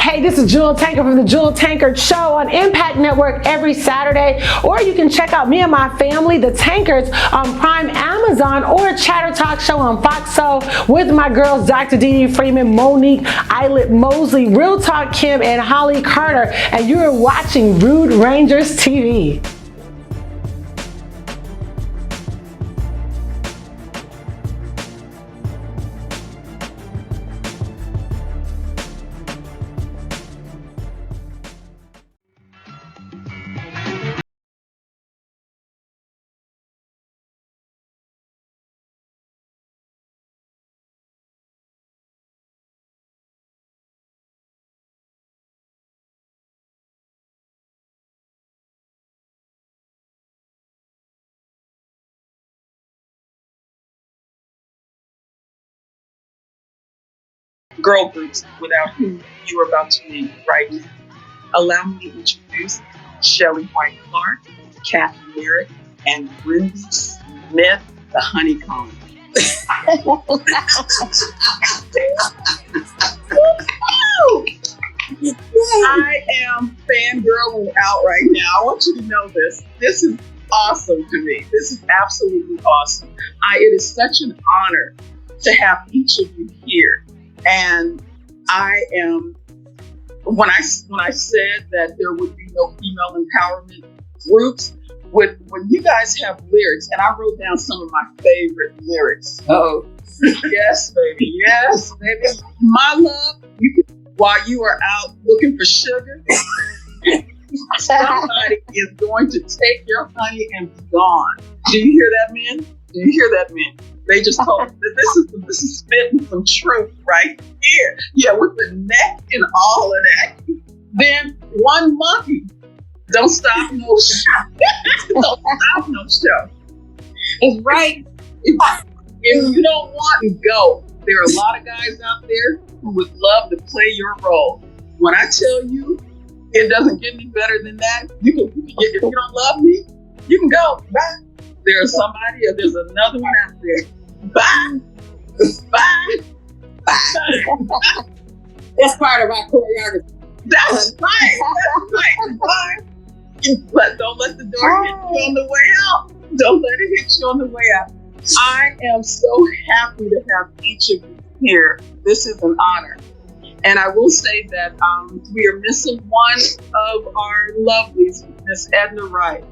Hey, this is Jewel Tanker from the Jewel Tanker Show on Impact Network every Saturday. Or you can check out me and my family, the Tankers, on Prime Amazon or Chatter Talk Show on Fox Soul with my girls, Dr. Dee Dee Freeman, Monique, Islet Mosley, Real Talk Kim, and Holly Carter. And you're watching Rude Rangers TV. Girl groups without whom you are about to meet right now. Allow me to introduce Shelley White Clark, Kathy Merritt, and Brenda Smith, the Honeycombs. I am fangirling out right now. I want you to know this. This is awesome to me. This is absolutely awesome. It is such an honor to have each of you here. And I am, when I said that there would be no female empowerment groups, when you guys have lyrics, and I wrote down some of my favorite lyrics. Oh, yes, baby. Yes, baby. My love, while you are out looking for sugar, somebody is going to take your honey and be gone. Do you hear that, man? Do you hear that, man? They just told me that this is spitting some truth right here. Yeah, with the neck and all of that. Then one monkey. Don't stop no show. Don't stop no show. it's right. If you don't want to go, there are a lot of guys out there who would love to play your role. When I tell you, it doesn't get any better than that. You can if you don't love me, you can go. Bye. There's another one out there. Bye. Bye. Bye. That's part of our choreography. That's right. That's right. Bye. But don't let the door hit you on the way out. Don't let it hit you on the way out. I am so happy to have each of you here. This is an honor. And I will say that we are missing one of our lovelies, Miss Edna Wright.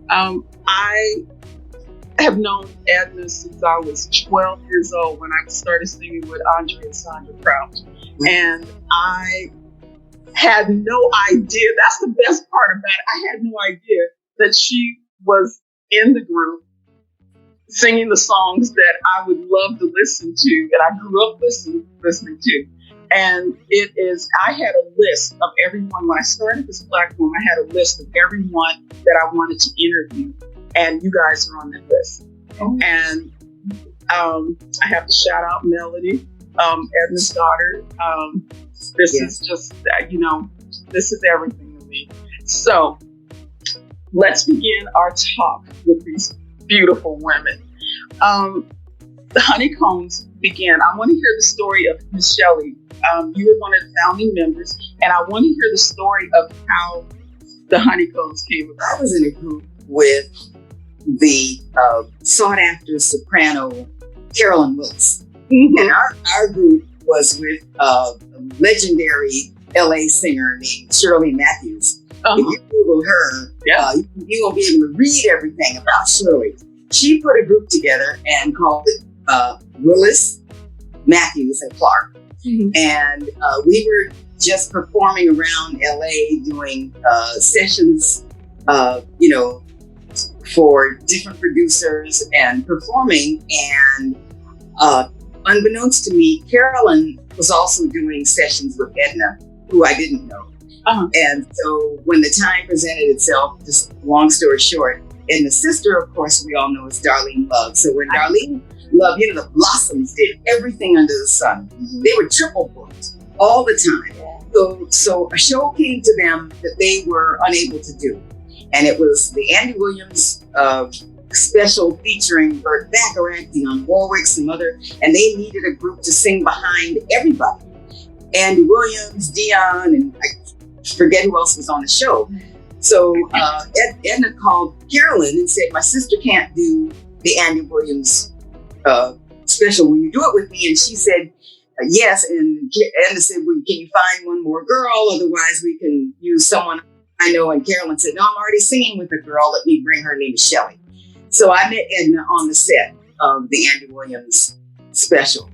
I have known Edna since I was 12 years old when I started singing with Andre and Sandra Crouch. And I had no idea, that's the best part about it, I had no idea that she was in the group singing the songs that I would love to listen to, that I grew up listening to. And I had a list of everyone, when I started this platform, I had a list of everyone that I wanted to interview. And you guys are on that list. Oh. And I have to shout out Melody, Edna's daughter. This is just, this is everything to me. So let's begin our talk with these beautiful women. The Honeycombs began. I want to hear the story of Miss Shelley. You were one of the founding members, and I want to hear the story of how the Honeycombs came about. I was in a group with the sought-after soprano Carolyn Willis. Mm-hmm. And our group was with a legendary LA singer named Shirley Matthews. Uh-huh. If you Google her, you're going to be able to read everything about Shirley. She put a group together and called it Willis, Matthews, and Clark. Mm-hmm. And we were just performing around LA doing sessions, for different producers and performing. And unbeknownst to me, Carolyn was also doing sessions with Edna, who I didn't know. Uh-huh. And so when the time presented itself, just long story short, Edna's sister, of course, we all know is Darlene Love. So when Darlene Love, the Blossoms did everything under the sun. Mm-hmm. They were triple booked all the time. So a show came to them that they were unable to do. And it was the Andy Williams special featuring Burt Bacharach, Dionne Warwick, some other, and they needed a group to sing behind everybody. Andy Williams, Dion, and I forget who else was on the show. So Edna called Carolyn and said, my sister can't do the Andy Williams special. Will you do it with me? And she said, yes. And Edna said, well, can you find one more girl? Otherwise, we can use someone I know. And Carolyn said, no, I'm already singing with a girl. Let me bring her name is Shelley. So I met Edna on the set of the Andy Williams special.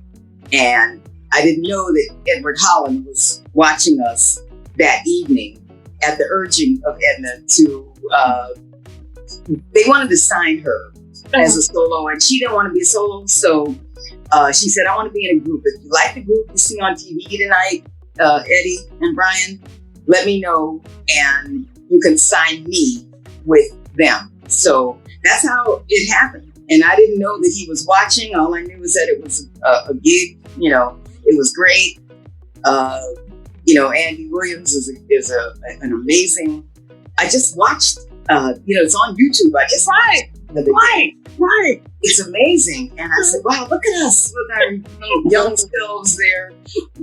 And I didn't know that Edward Holland was watching us that evening at the urging of Edna to, they wanted to sign her as a solo, and she didn't want to be a solo. So she said, I want to be in a group. If you like the group you see on TV tonight, Eddie and Brian, let me know and you can sign me with them. So that's how it happened. And I didn't know that he was watching. All I knew was that it was a gig, it was great. Andy Williams is an amazing, I just watched, it's on YouTube. I just Right. It's amazing. And I said, wow, look at us with our young selves there.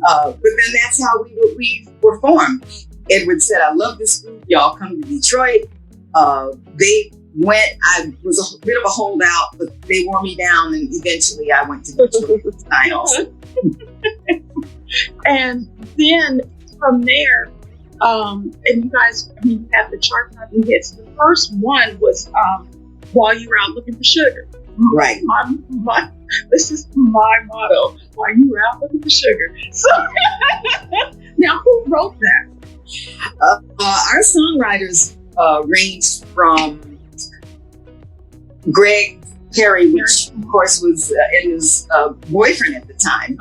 But then that's how we were formed. Edward said, I love this group. Y'all come to Detroit. They went, I was a bit of a holdout, but they wore me down. And eventually I went to Detroit with finals. And then from there, and you guys, you had the chart topping hits. The first one was While You Were Out Looking for Sugar. Right. This is my motto. While You Were Out Looking for Sugar. So now, who wrote that? Our songwriters ranged from Greg Perry, which of course was Edna's boyfriend at the time.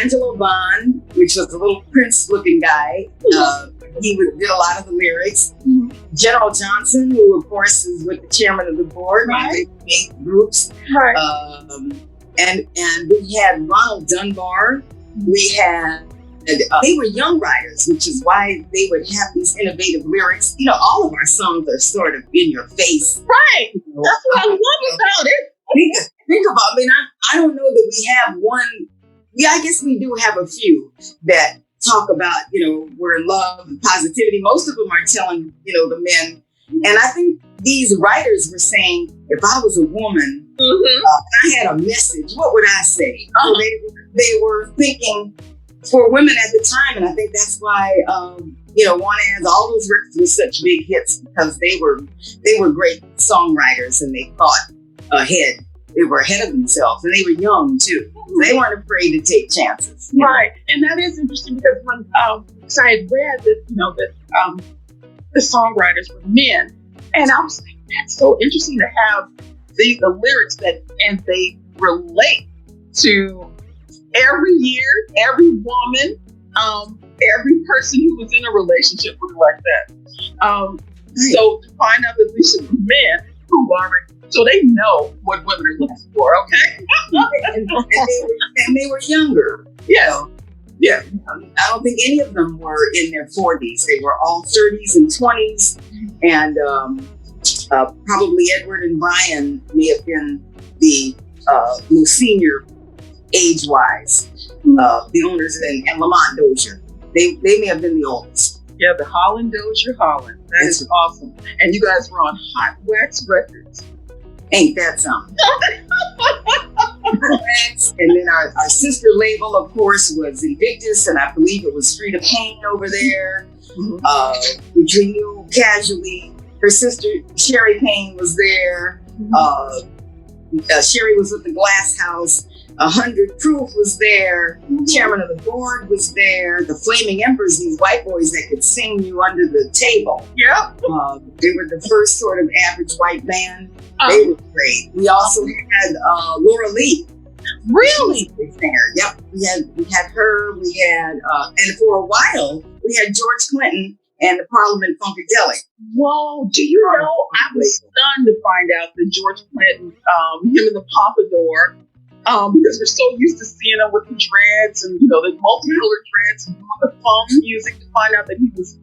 Angelo Bond, which was a little Prince-looking guy. He did a lot of the lyrics. General Johnson, who of course is with the chairman of the board. Right. They made groups. Right. And we had Ronald Dunbar. We had, they were young writers, which is why they would have these innovative lyrics. All of our songs are sort of in your face. Right. That's what I love about it. Think about it. I don't know that we have one. Yeah, I guess we do have a few that talk about, we're in love and positivity. Most of them are telling, the men. And I think these writers were saying, if I was a woman, and I had a message, what would I say? So they were thinking for women at the time. And I think that's why, One As, all those records were such big hits because they were great songwriters and they thought ahead. They were ahead of themselves and they were young too. They weren't afraid to take chances. Right. And that is interesting because when I had read that, the songwriters were men. And I was like, that's so interesting to have the lyrics and they relate to every year, every woman, every person who was in a relationship was like that. So to find out that these are men who are, so they know what women are looking for, okay? and they were younger. Yeah. Yeah. I don't think any of them were in their 40s. They were all 30s and 20s. And probably Edward and Brian may have been the most senior age-wise. The owners and Lamont Dozier. They may have been the oldest. Yeah, the Holland Dozier Holland. That is awesome. And you guys were on Hot Wax Records. Ain't that something? And then our sister label, of course, was Invictus, and I believe it was Frida Payne over there, which we knew casually. Her sister, Sherry Payne, was there. Sherry was with the Glass House. 100 Proof was there. Chairman of the board was there. The Flaming Embers, these white boys that could sing you under the table. Yeah. They were the first sort of average white band. They were great. We also had Laura Lee. Really? Singer. Yep. We had her. We had, and for a while, we had George Clinton and the Parliament Funkadelic. Whoa, do you know, I was stunned to find out that George Clinton, him and the Pompadour, because we're so used to seeing him with the dreads and, the multicolored dreads and doing the funk music, to find out that he was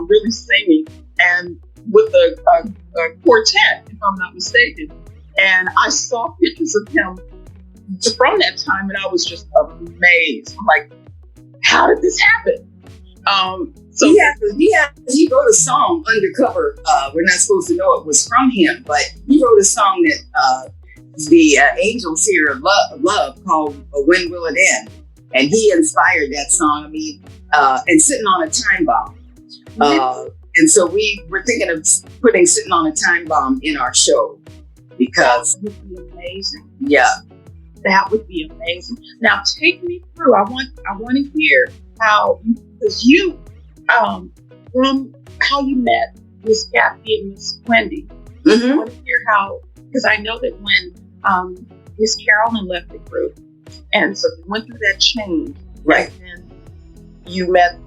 really singing and with a quartet, if I'm not mistaken. And I saw pictures of him from that time and I was just amazed. I'm like, how did this happen? So he wrote a song undercover. We're not supposed to know it was from him, but he wrote a song that the Angels here love called "When Will It End," and he inspired that song. I mean, and "Sitting on a Time Bomb." And so we were thinking of putting "Sitting on a Time Bomb" in our show because that would be amazing. Yeah, that would be amazing. Now take me through. I want to hear how, because you from how you met Miss Kathy and Miss Wendy. I want to hear how, because I know that when Miss Carolyn left the group, and so you went through that change, right? And you met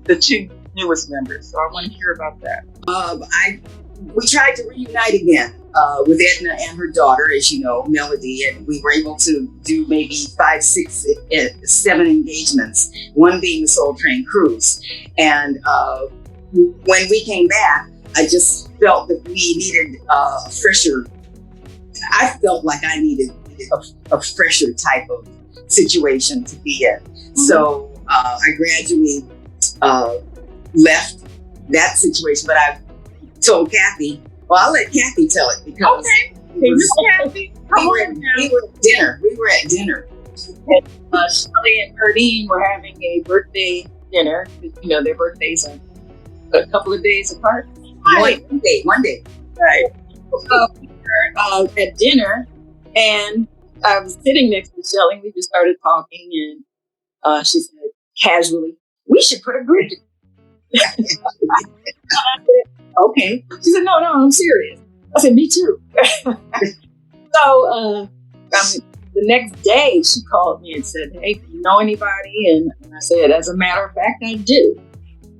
the two newest members. So I want to hear about that. We tried to reunite again with Edna and her daughter, as you know, Melody, and we were able to do maybe 5, 6, 7 engagements, one being the Soul Train Cruise. And when we came back, I just felt that we needed a fresher. I felt like I needed a fresher type of situation to be in. So I gradually left that situation, but I told Kathy, well, I'll let Kathy tell it because Miss Kathy, we were at dinner. Shirley and Erdine were having a birthday dinner. You know, their birthdays are a couple of days apart. One day. Right. So we were at dinner, and I was sitting next to Shirley. We just started talking, and she said casually, "We should put a group together." I said, "Okay." She said, "No, I'm serious." I said, "Me too." So the next day she called me and said, "Hey, do you know anybody?" And I said, "As a matter of fact, I do."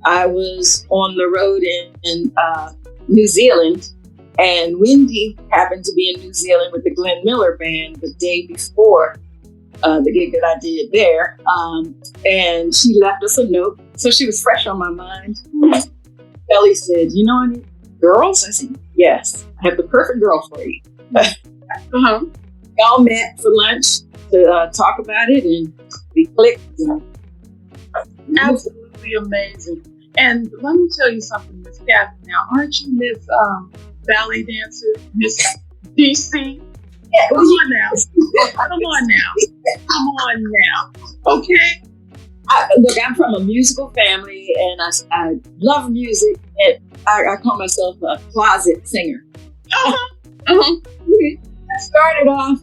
I was on the road in New Zealand, and Wendy happened to be in New Zealand with the Glenn Miller Band the day before the gig that I did there. And she left us a note. So she was fresh on my mind. Ellie said, "You know any girls?" I said, "Yes, I have the perfect girl for you." We all met for lunch to talk about it, and we clicked. Absolutely amazing. And let me tell you something, Miss Kathy. Now, aren't you Miss ballet dancer, Miss DC? Yeah, Come on now. Okay. Look, I'm from a musical family, and I love music, and I call myself a closet singer. I started off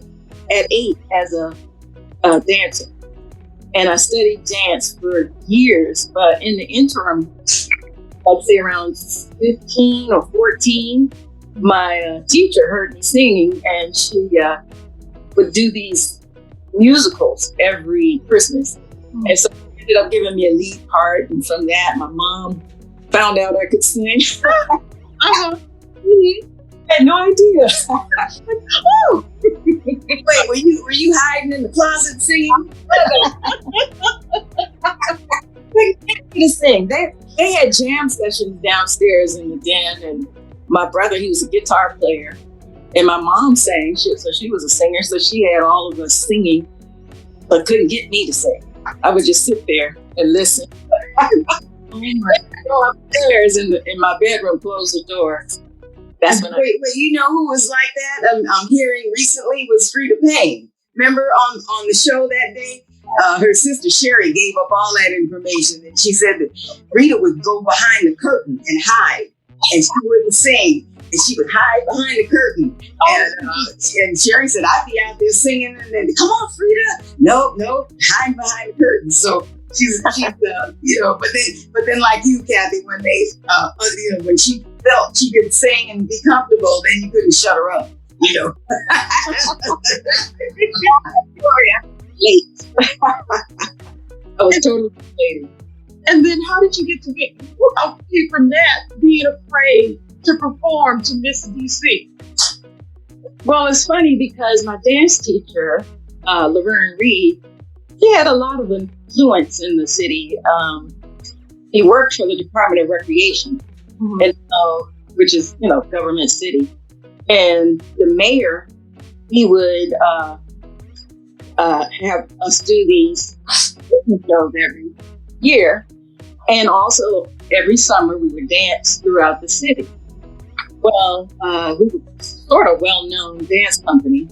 at 8 as a dancer, and I studied dance for years. But in the interim, I'd say around 15 or 14, my teacher heard me singing, and she would do these musicals every Christmas. And so she ended up giving me a lead part, and from that, my mom found out I could sing. Had no idea. Wait, were you hiding in the closet singing? They get me to sing. They had jam sessions downstairs in the den, and my brother, he was a guitar player, and my mom sang. So she was a singer, so she had all of us singing, but couldn't get me to sing. I would just sit there and listen. Go upstairs in my bedroom, close the door. That's when Wait, you know who was like that? I'm hearing recently was Frida Payne. Remember on the show that day? Her sister Sherry gave up all that information, and she said that Rita would go behind the curtain and hide, and she wouldn't sing, and she would hide behind the curtain. And Sherry said, "I'd be out there singing, and then come on, Frida, no, hide behind the curtain." So she's but then like you, Kathy, when they when she felt she could sing and be comfortable, then you couldn't shut her up. late. I was totally late. And then how did you get to be, from that, being afraid to perform to Miss DC? Well, it's funny because my dance teacher, Laverne Reed, he had a lot of influence in the city. He worked for the Department of Recreation, and which is, government city. And the mayor, he would have us do these shows year. And also every summer we would dance throughout the city. Well, we were sort of well-known dance company,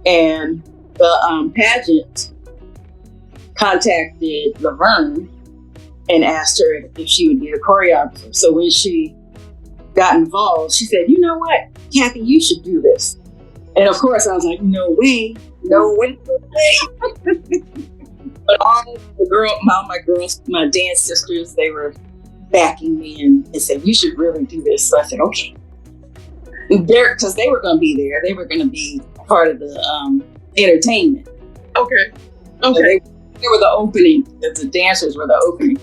and the pageant contacted Laverne and asked her if she would be a choreographer. So when she got involved, she said, "You know what, Kathy, you should do this." And of course, I was like, "No way, no way, no way." But all my girls, my dance sisters, they were backing me and said, "You should really do this." So I said, "Okay." Because they were going to be there. They were going to be part of the entertainment. Okay. So they were the opening. The dancers were the opening.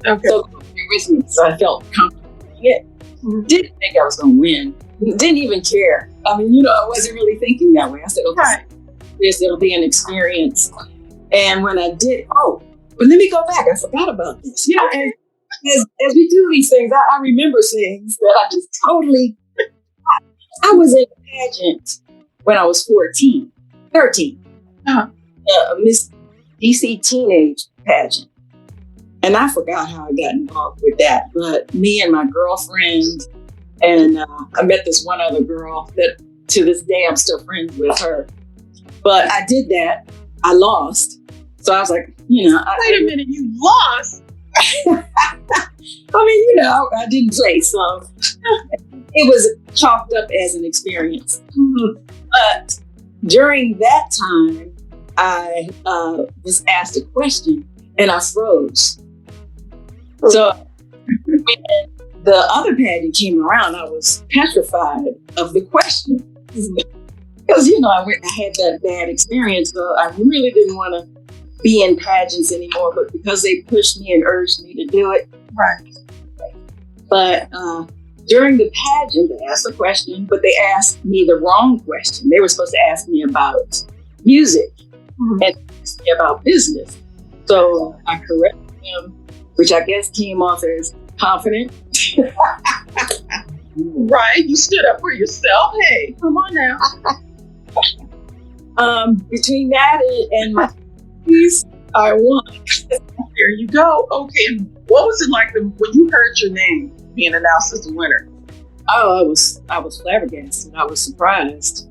Okay. So they were with me. So I felt comfortable. Yeah. Didn't think I was going to win. Didn't even care. I mean, I wasn't really thinking that way. I said, "Okay, Right. it'll be an experience." And when I did, but let me go back. I forgot about this. And as we do these things, I remember things that I just totally. I was in a pageant when I was 13. Miss DC Teenage pageant. And I forgot how I got involved with that. But me and my girlfriend, and I met this one other girl that to this day I'm still friends with her. But I did that. I lost. So I was like, wait a minute, you lost? I didn't play. So it was chalked up as an experience. But during that time, I was asked a question and I froze. So when the other pageant came around, I was petrified of the question. Because, I had that bad experience, so I really didn't want to be in pageants anymore. But because they pushed me and urged me to do it. Right. But during the pageant, they asked a question, but they asked me the wrong question. They were supposed to ask me about music and asked me about business. So I corrected them, which I guess came off as confident. Right. You stood up for yourself. Hey, come on now. Between that and my piece, I won. There you go. Okay. And what was it like when you heard your name being announced as the winner? Oh, I was flabbergasted. I was surprised.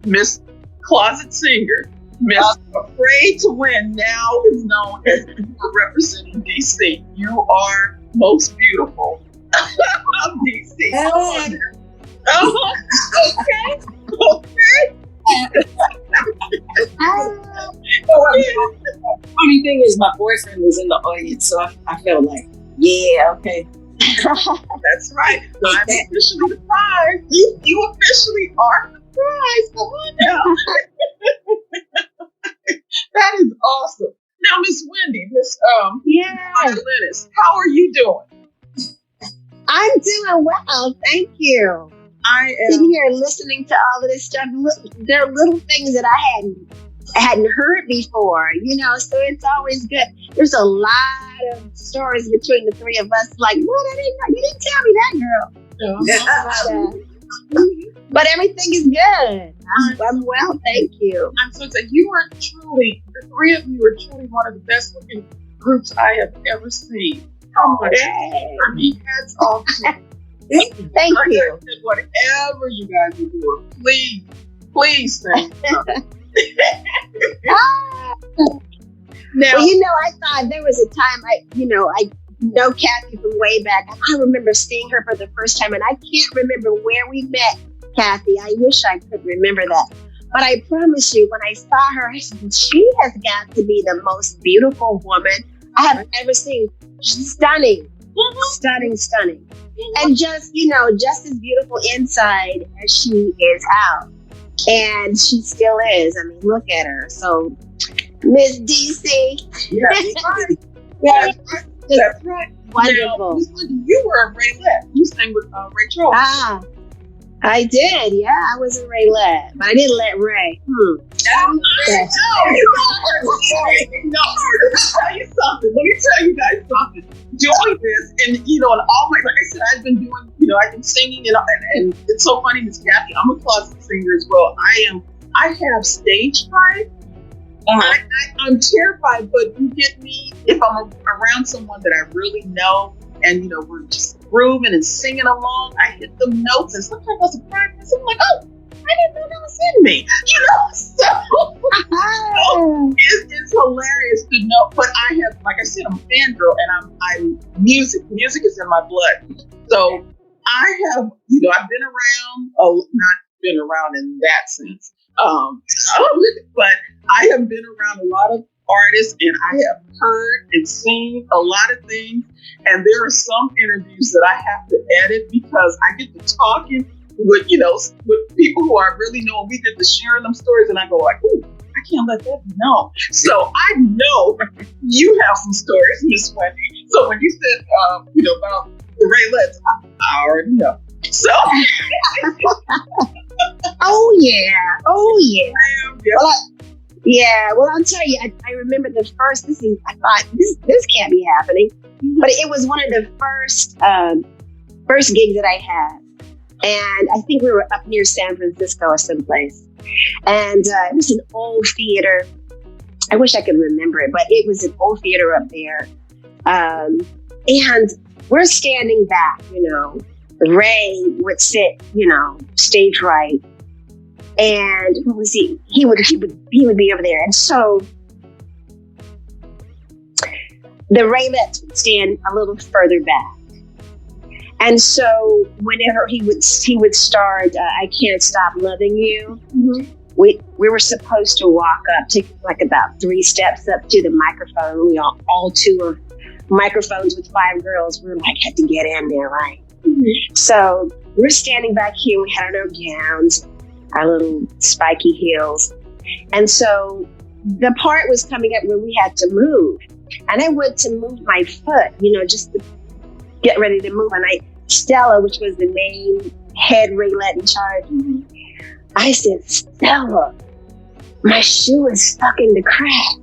Miss Closet Singer, Miss Afraid to Win, now is known as for representing DC. You are most beautiful of DC. Okay. Funny thing is, my boyfriend was in the audience, so I felt like, yeah, okay. That's right. I'm officially the prize. You officially are the prize. Come on now. That is awesome. Now, Miss Wendy, Miss violinist, how are you doing? I'm doing well, thank you. I am Sitting here listening to all of this stuff. There are little things that I hadn't heard before, so it's always good. There's a lot of stories between the three of us. Like, what? I didn't know. You didn't tell me that, girl. But everything is good. I'm well, thank you. I'm so excited. The three of you are truly one of the best looking groups I have ever seen. Come on. I mean, hats off to you. Thank Like you. I said, whatever you guys are doing, please thank you. Now, Well, I thought there was a time I know Kathy from way back. I remember seeing her for the first time, and I can't remember where we met, Kathy. I wish I could remember that. But I promise you, when I saw her, I said, she has got to be the most beautiful woman I have ever seen. She's stunning. Stunning. And just as beautiful inside as she is out. And she still is. I mean, look at her. So, Miss DC. That's right. Wonderful. Now, Miss Wendy, you were a Raylette. You sang with Ray Charles. I did. Yeah, I was a Raylette, but I didn't let Ray. No, let me tell you guys something. Doing this, and and all my, like I said, I've been doing, I've been singing, and it's so funny, Miss Kathy. I'm a closet singer as well. I have stage fright. I'm terrified, but you get me if I'm around someone that I really know, and we're just grooving and singing along. I hit the notes, and sometimes I was practice. I'm like, oh, I didn't know that was in me, So it's hilarious to know. But I have, like I said, I'm a fangirl, and I'm music. Music is in my blood. So I have, I've been around. Oh, not been around in that sense. But I have been around a lot of artists, and I have heard and seen a lot of things. And there are some interviews that I have to edit because I get to talking with people who I really know, and we get to sharing them stories, and I go like, ooh, I can't let that be known. So I know you have some stories, Miss Wendy. So when you said about the Raylettes, I already know. So Oh yeah. Well, I'll tell you, I remember the first, I thought, this can't be happening. But it was one of the first gigs that I had. And I think we were up near San Francisco or someplace. And it was an old theater. I wish I could remember it, but it was an old theater up there. And we're standing back, Ray would sit, stage right. And what was he? He would be over there. And so the Raylettes would stand a little further back. And so whenever he would start, I Can't Stop Loving You, we were supposed to walk up, take like about 3 steps up to the microphone. We all 2 of microphones with 5 girls. We were like, had to get in there, right? So we're standing back here. We had our gowns, our little spiky heels. And so the part was coming up where we had to move. And I went to move my foot, just to get ready to move. And Stella, which was the main head Raylette in charge, I said, Stella, my shoe is stuck in the crack.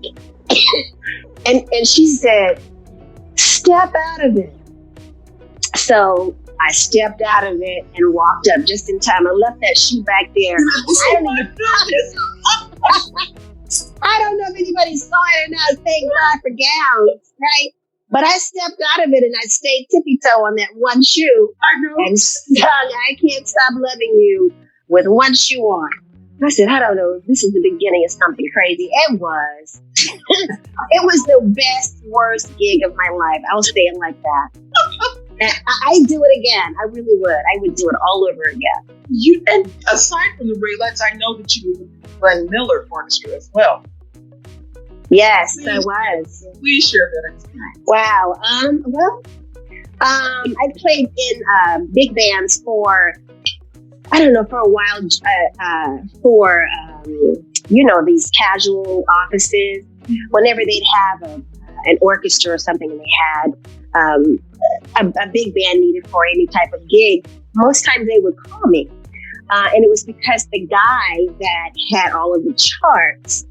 and she said, step out of it. So I stepped out of it and walked up just in time. I left that shoe back there. I don't know if anybody saw it or not. Thank God for gowns, right? But I stepped out of it and I stayed tippy-toe on that one shoe. I know. And sung I Can't Stop Loving You with one shoe on. I said, I don't know, this is the beginning of something crazy. It was. It was the best, worst gig of my life. I'll say it like that. And I'd do it again. I really would. I would do it all over again. And aside from the Raylettes, I know that you were with the Glenn Miller Orchestra as well. Yes, I was. Please share that experience. Wow. I played in big bands for a while, for these casual offices. Whenever they'd have an orchestra or something, and they had a big band needed for any type of gig, most times they would call me. And it was because the guy that had all of the charts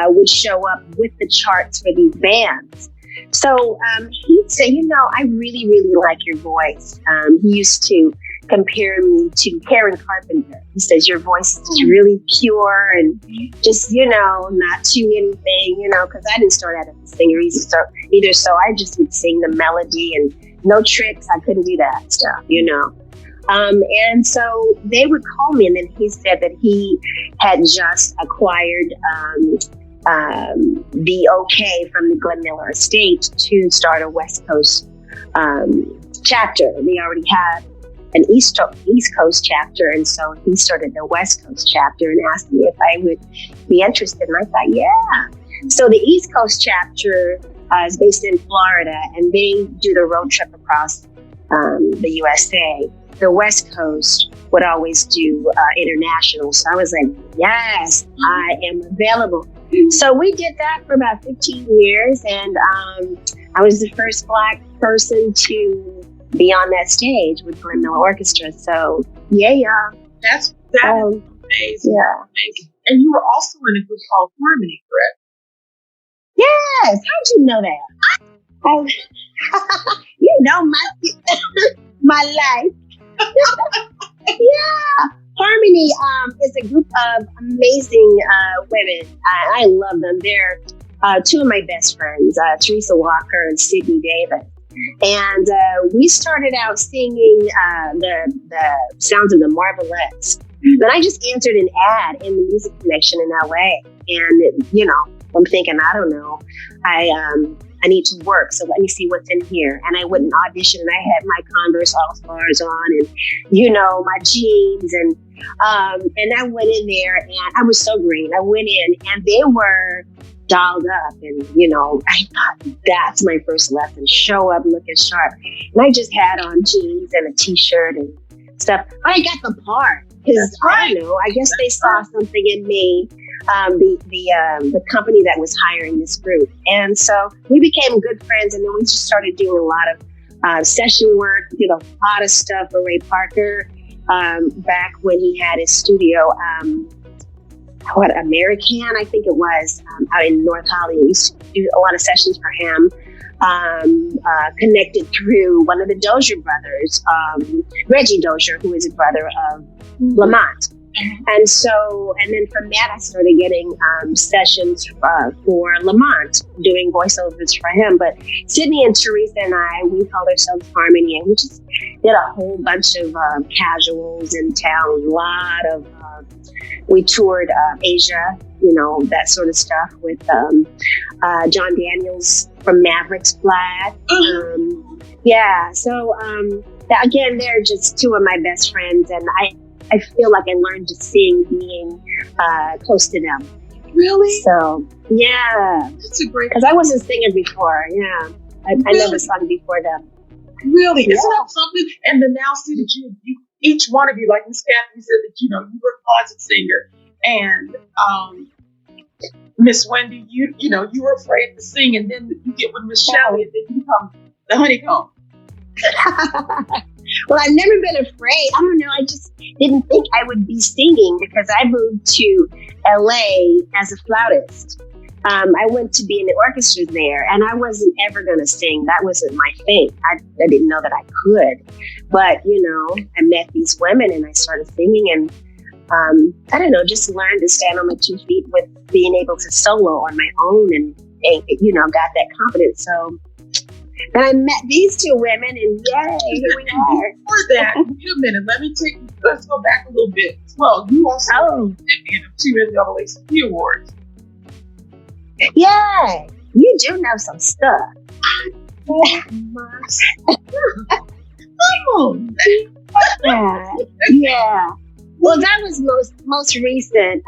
would show up with the charts for these bands. So he'd say, I really, really like your voice. He used to compare me to Karen Carpenter. He says, your voice is really pure and just, not too anything, because I didn't start out as a singer either. So I just would sing the melody and no tricks. I couldn't do that stuff, And so they would call me, and then he said that he had just acquired the okay from the Glenn Miller estate to start a West Coast chapter. They already had an East Coast chapter, and so he started the West Coast chapter and asked me if I would be interested. And I thought, yeah. So the East Coast chapter is based in Florida, and they do the road trip across the USA. The West Coast would always do international. So I was like, yes, I am available. So we did that for about 15 years. And I was the first Black person to be on that stage with Glenn Miller Orchestra. So yeah. That is amazing. Yeah. Amazing. And you were also in a group called Harmony, correct? Yes. How'd you know that? You know my life. Yeah. Harmony Harmony is a group of amazing women. I love them. They're two of my best friends, Teresa Walker and Sydney Davis. And we started out singing the sounds of the Marvelettes. Then I just answered an ad in the Music Connection in LA. And, I'm thinking, I don't know, I need to work, so let me see what's in here. And I went and auditioned, and I had my Converse All-Stars on and, my jeans. And I went in there, and I was so green. I went in, and they were dolled up. And, I thought, that's my first lesson, show up looking sharp. And I just had on jeans and a T-shirt and stuff. But I got the part, because I don't know, I guess they saw something in me. The company that was hiring this group. And so we became good friends, and then we just started doing a lot of session work, did a lot of stuff for Ray Parker back when he had his studio, American, I think it was, out in North Hollywood. We used to do a lot of sessions for him, connected through one of the Dozier brothers, Reggie Dozier, who is a brother of Lamont. And then from that, I started getting sessions for Lamont, doing voiceovers for him. But Sydney and Teresa and I, we called ourselves Harmony, and we just did a whole bunch of casuals in town. We toured Asia, that sort of stuff with John Daniels from Mavericks Flag. Again, they're just two of my best friends, and I feel like I learned to sing being close to them. Really? So, yeah. That's a great... Because I wasn't singing before, yeah. I never sung before them. Really? Yeah. Isn't that something? And then now see that you each one of you, like Miss Kathy said, that, you were a closet singer. And Miss Wendy, you were afraid to sing. And then you get with Miss Shelley, and then you become the Honeycombs. Well, I've never been afraid. I don't know. I just didn't think I would be singing because I moved to LA as a flautist. I went to be in the orchestra there, and I wasn't ever going to sing. That wasn't my thing. I didn't know that I could. But, I met these women, and I started singing, and I don't know, just learned to stand on my 2 feet with being able to solo on my own and got that confidence. So then I met these two women, and yay, here we are. Before that, wait a minute, let's go back a little bit. Well, you also were the recipient of 2 NAACP awards. Yeah, you do know some stuff. Yeah. Well, that was most recent.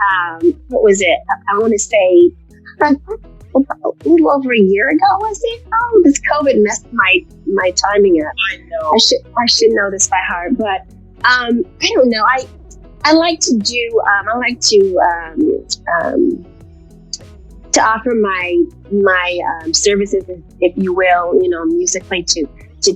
What was it? I want to say a little over a year ago, was it? Oh, this COVID messed my timing up. I know. I should know this by heart, but I don't know. I like to do. I like to offer my services, if you will, musically to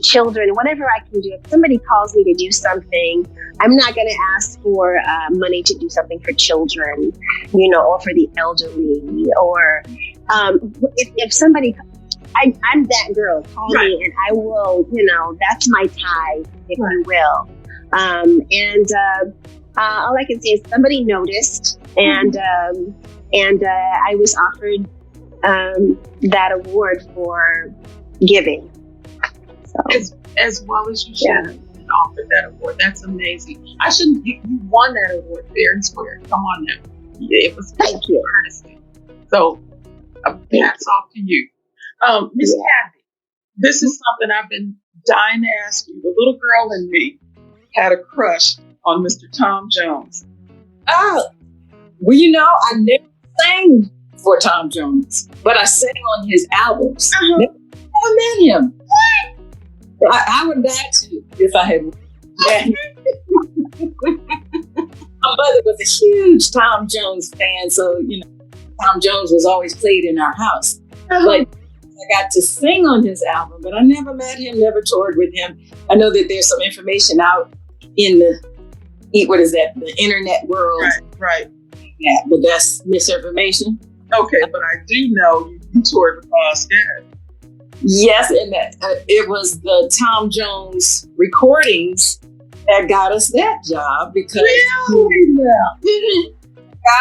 children, whatever I can do. If somebody calls me to do something, I'm not going to ask for money to do something for children, or for the elderly, or if somebody, I'm that girl, call me and I will, that's my tithe, if you will. All I can say is somebody noticed, and I was offered that award for giving. So. As well as you should have been offered that award. That's amazing. You won that award fair and square. Come on now. It was Thank you. Courtesy. So hats off to you. Miss Kathy, this is something I've been dying to ask you. The little girl in me had a crush on Mr. Tom Jones. Oh, well, I never sang for Tom Jones, but I sang on his albums. Never met him. What? I would die too if I had met him. My mother was a huge Tom Jones fan, so Tom Jones was always played in our house. But I got to sing on his album, but I never met him, never toured with him. I know that there's some information out in the internet world. Right. Yeah, but that's misinformation. Okay, but I do know you toured with Boss Dad. Yes, and it was the Tom Jones recordings that got us that job because Really? the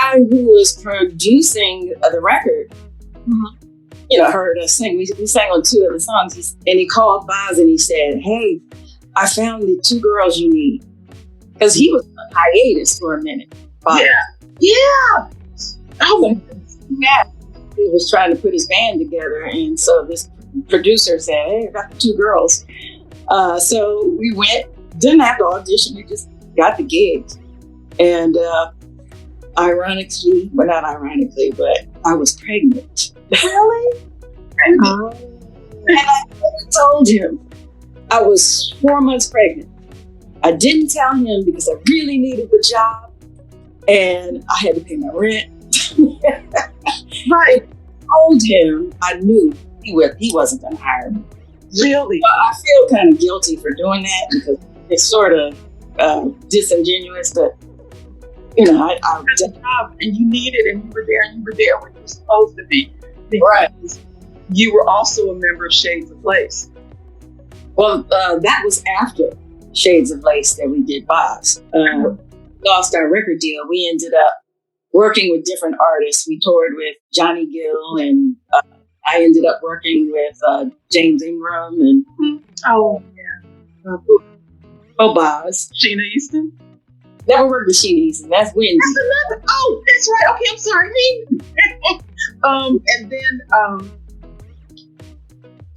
guy who was producing the record, heard us sing. We sang on 2 of the songs, and he called Boz and he said, "Hey, I found the 2 girls you need," because he was on hiatus for a minute. Boz. Yeah. Oh my goodness. Yeah. He was trying to put his band together, and so this producer said, "Hey, I got the 2 girls." So we went, didn't have to audition, we just got the gigs. And ironically, well, not ironically, but I was pregnant. Really? And I never told him. I was 4 months pregnant. I didn't tell him because I really needed the job, and I had to pay my rent. Right. I told him I knew he wasn't going to hire me. Really? Well, I feel kind of guilty for doing that because it's sort of disingenuous, but I That's a job, and you needed, and you were there when you were supposed to be. Right. You were also a member of Shades of Lace. Well, that was after Shades of Lace that we did Boz. Lost our record deal. We ended up working with different artists. We toured with Johnny Gill, and I ended up working with James Ingram and Oh, Boz. Sheena Easton. Never worked with Sheena Easton. That's Wendy. That's another. Oh, that's right. Okay, I'm sorry. And then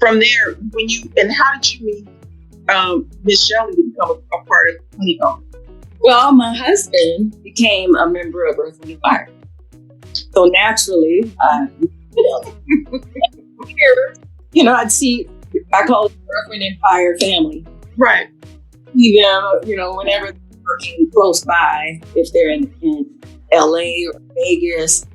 from there, how did you meet Miss Shelley to become a part of Honeycombs? Well, my husband became a member of Earth, Wind & Fire. So naturally, I'd see, I call it Earth, Wind & Fire family. Right. Whenever they're working close by, if they're in LA or Vegas,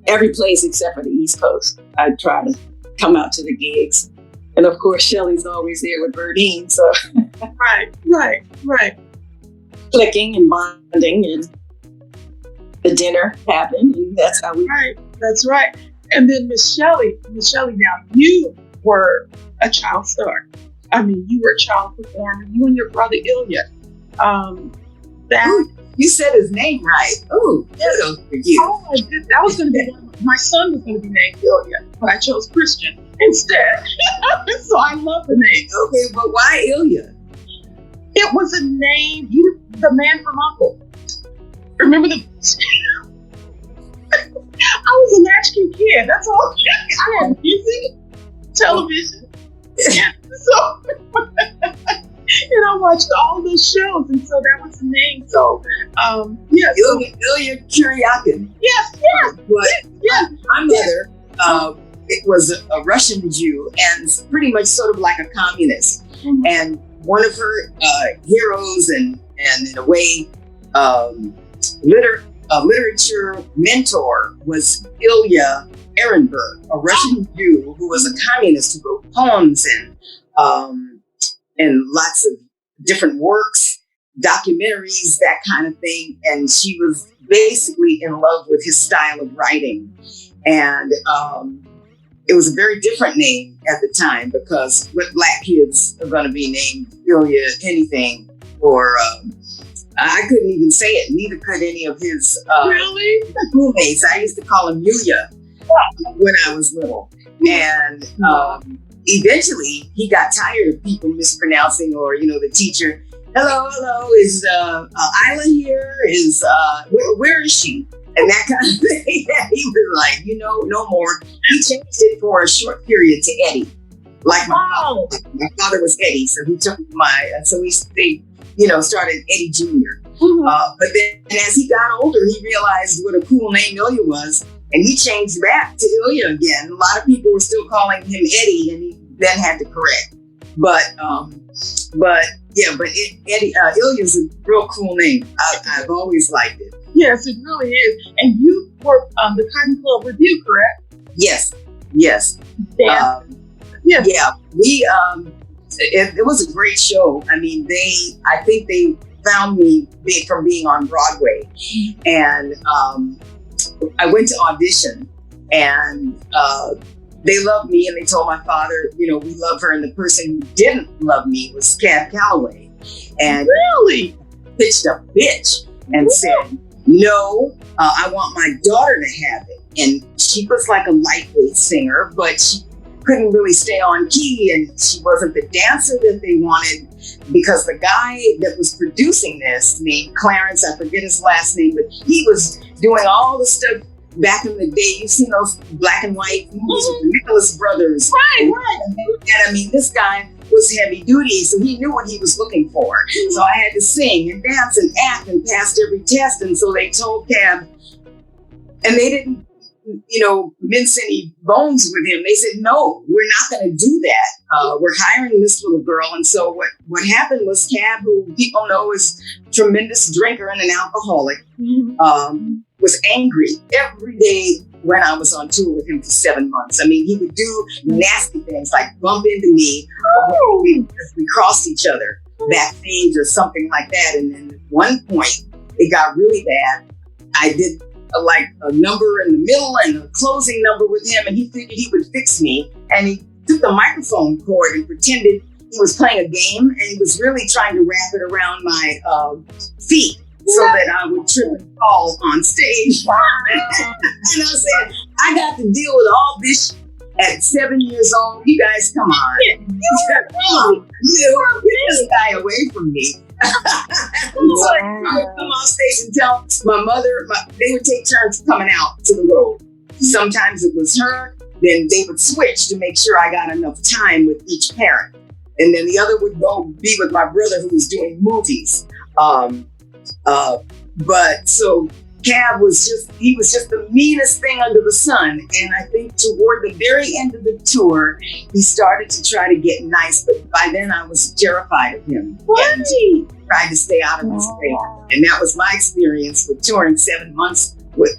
every place except for the East Coast, I'd try to come out to the gigs. And of course, Shelley's always there with Verdine, so. Right. Clicking and bonding, and the dinner happened, and that's how we. Right. That's right. And then Miss Shelley, now you were a child star. I mean, you were a child performer. You and your brother Ilya. Ooh, you said his name right. Ooh, there goes for you. Oh my goodness, that was going to be my son was going to be named Ilya, but I chose Christian instead. So I love the name. Okay, but why Ilya? It was a name. The Man from U.N.C.L.E. Remember the? I was a latchkey kid. That's all. I had music, television, so I watched all those shows, and so that was the name. So, Ilya Kuryakin. Yes. But my mother, it was a Russian Jew, and pretty much sort of like a communist. Mm-hmm. And one of her heroes, and in a way, literature mentor was Ilya Ehrenberg, a Russian Jew who was a communist who wrote poems and lots of different works, documentaries, that kind of thing. And she was basically in love with his style of writing. And it was a very different name at the time, because what black kids are going to be named Ilya anything, or I couldn't even say it. Neither could any of his roommates. I used to call him Yulia when I was little. And eventually he got tired of people mispronouncing, or, the teacher, hello, is Isla here? Where is she? And that kind of thing. He was like, no more. He changed it for a short period to Eddie. Like my father was Eddie, so he took they started Eddie Jr. Mm-hmm. But then as he got older, he realized what a cool name Ilya was, and he changed back to Ilya again. A lot of people were still calling him Eddie, and he then had to correct. Eddie, Ilya's a real cool name. I've always liked it. Yes, it really is. And you were the Cotton Club Review, correct? Yes. Yeah. Yeah. We it was a great show. I mean, I think they found me from being on Broadway, and I went to audition, and they loved me, and they told my father, we love her, and the person who didn't love me was Cab Calloway. and Really? pitched a bitch and said, no, I want my daughter to have it. And she was like a lightweight singer, but she couldn't really stay on key, and she wasn't the dancer that they wanted, because the guy that was producing this, named Clarence, I forget his last name, but he was doing all the stuff back in the day. You've seen those black and white movies with the Nicholas brothers. Right. And I mean, this guy was heavy duty, so he knew what he was looking for. So I had to sing and dance and act and passed every test. And so they told Cab, and they didn't, mince any bones with him. They said, no, we're not going to do that. We're hiring this little girl. And so what happened was Cab, who people know is a tremendous drinker and an alcoholic, was angry every day when I was on tour with him for 7 months. I mean, he would do nasty things like bump into me as we crossed each other backstage or something like that. And then at one point, it got really bad. I did a number in the middle and a closing number with him, and he figured he would fix me. And he took the microphone cord and pretended he was playing a game, and he was really trying to wrap it around my feet so that I would trip and fall on stage. And I said, I got to deal with all this at 7 years old. You guys, come on. Come on. Get this guy away from me. So I would come on stage and tell my mother, they would take turns coming out to the road. Sometimes it was her, then they would switch to make sure I got enough time with each parent. And then the other would go be with my brother who was doing movies. But so Cab was just the meanest thing under the sun. And I think toward the very end of the tour, he started to try to get nice, but by then I was terrified of him. And tried to stay out of his way. And that was my experience with touring 7 months with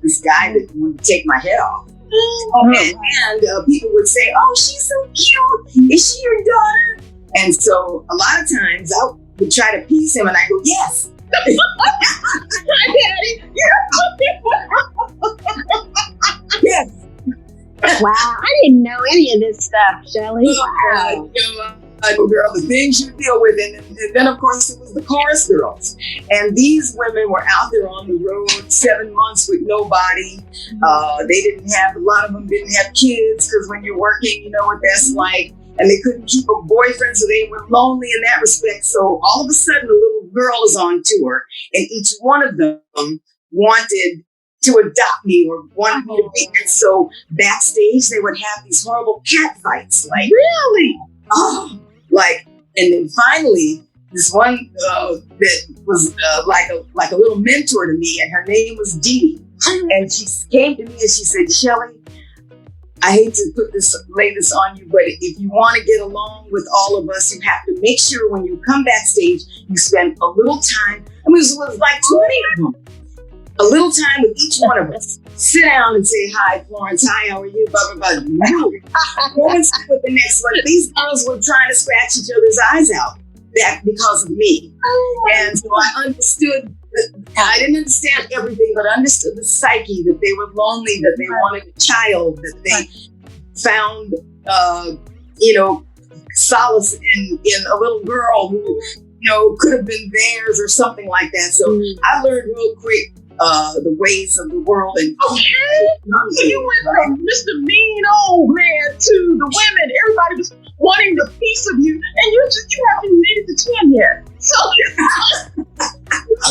this guy that wanted to take my head off. And people would say, oh, she's so cute. Is she your daughter? And so a lot of times I would try to appease him, and I go, yes. Hi, Daddy. Yes. Wow, I didn't know any of this stuff, Shelley. Wow. Girl, the things you deal with, and then of course it was the chorus girls, and these women were out there on the road 7 months with nobody. They didn't have, a lot of them didn't have kids, because when you're working, you know what that's like, and they couldn't keep a boyfriend, so they were lonely in that respect. So all of a sudden, a little girl is on tour, and each one of them wanted to adopt me or wanted me to be. And so backstage, they would have these horrible cat fights. Like, really? Oh, like, and then finally, this one that was like a little mentor to me, and her name was Dee Dee. And she came to me and she said, Shelley, I hate to lay this on you, but if you want to get along with all of us, you have to make sure when you come backstage, you spend a little time. I mean, it was like 20 of them. A little time with each one of us. Sit down and say, hi, Florence. Hi, how are you? Blah, blah, blah. Go and sit with the next one. These girls were trying to scratch each other's eyes out. That because of me. And so I understood. I didn't understand everything, but I understood the psyche, that they were lonely, that they wanted a child, that they found, solace in a little girl who, could have been theirs or something like that. So I learned real quick the ways of the world. And you went from Mr. Mean Old Man to the women. Everybody was wanting the piece of you, and you haven't made it to 10 yet. So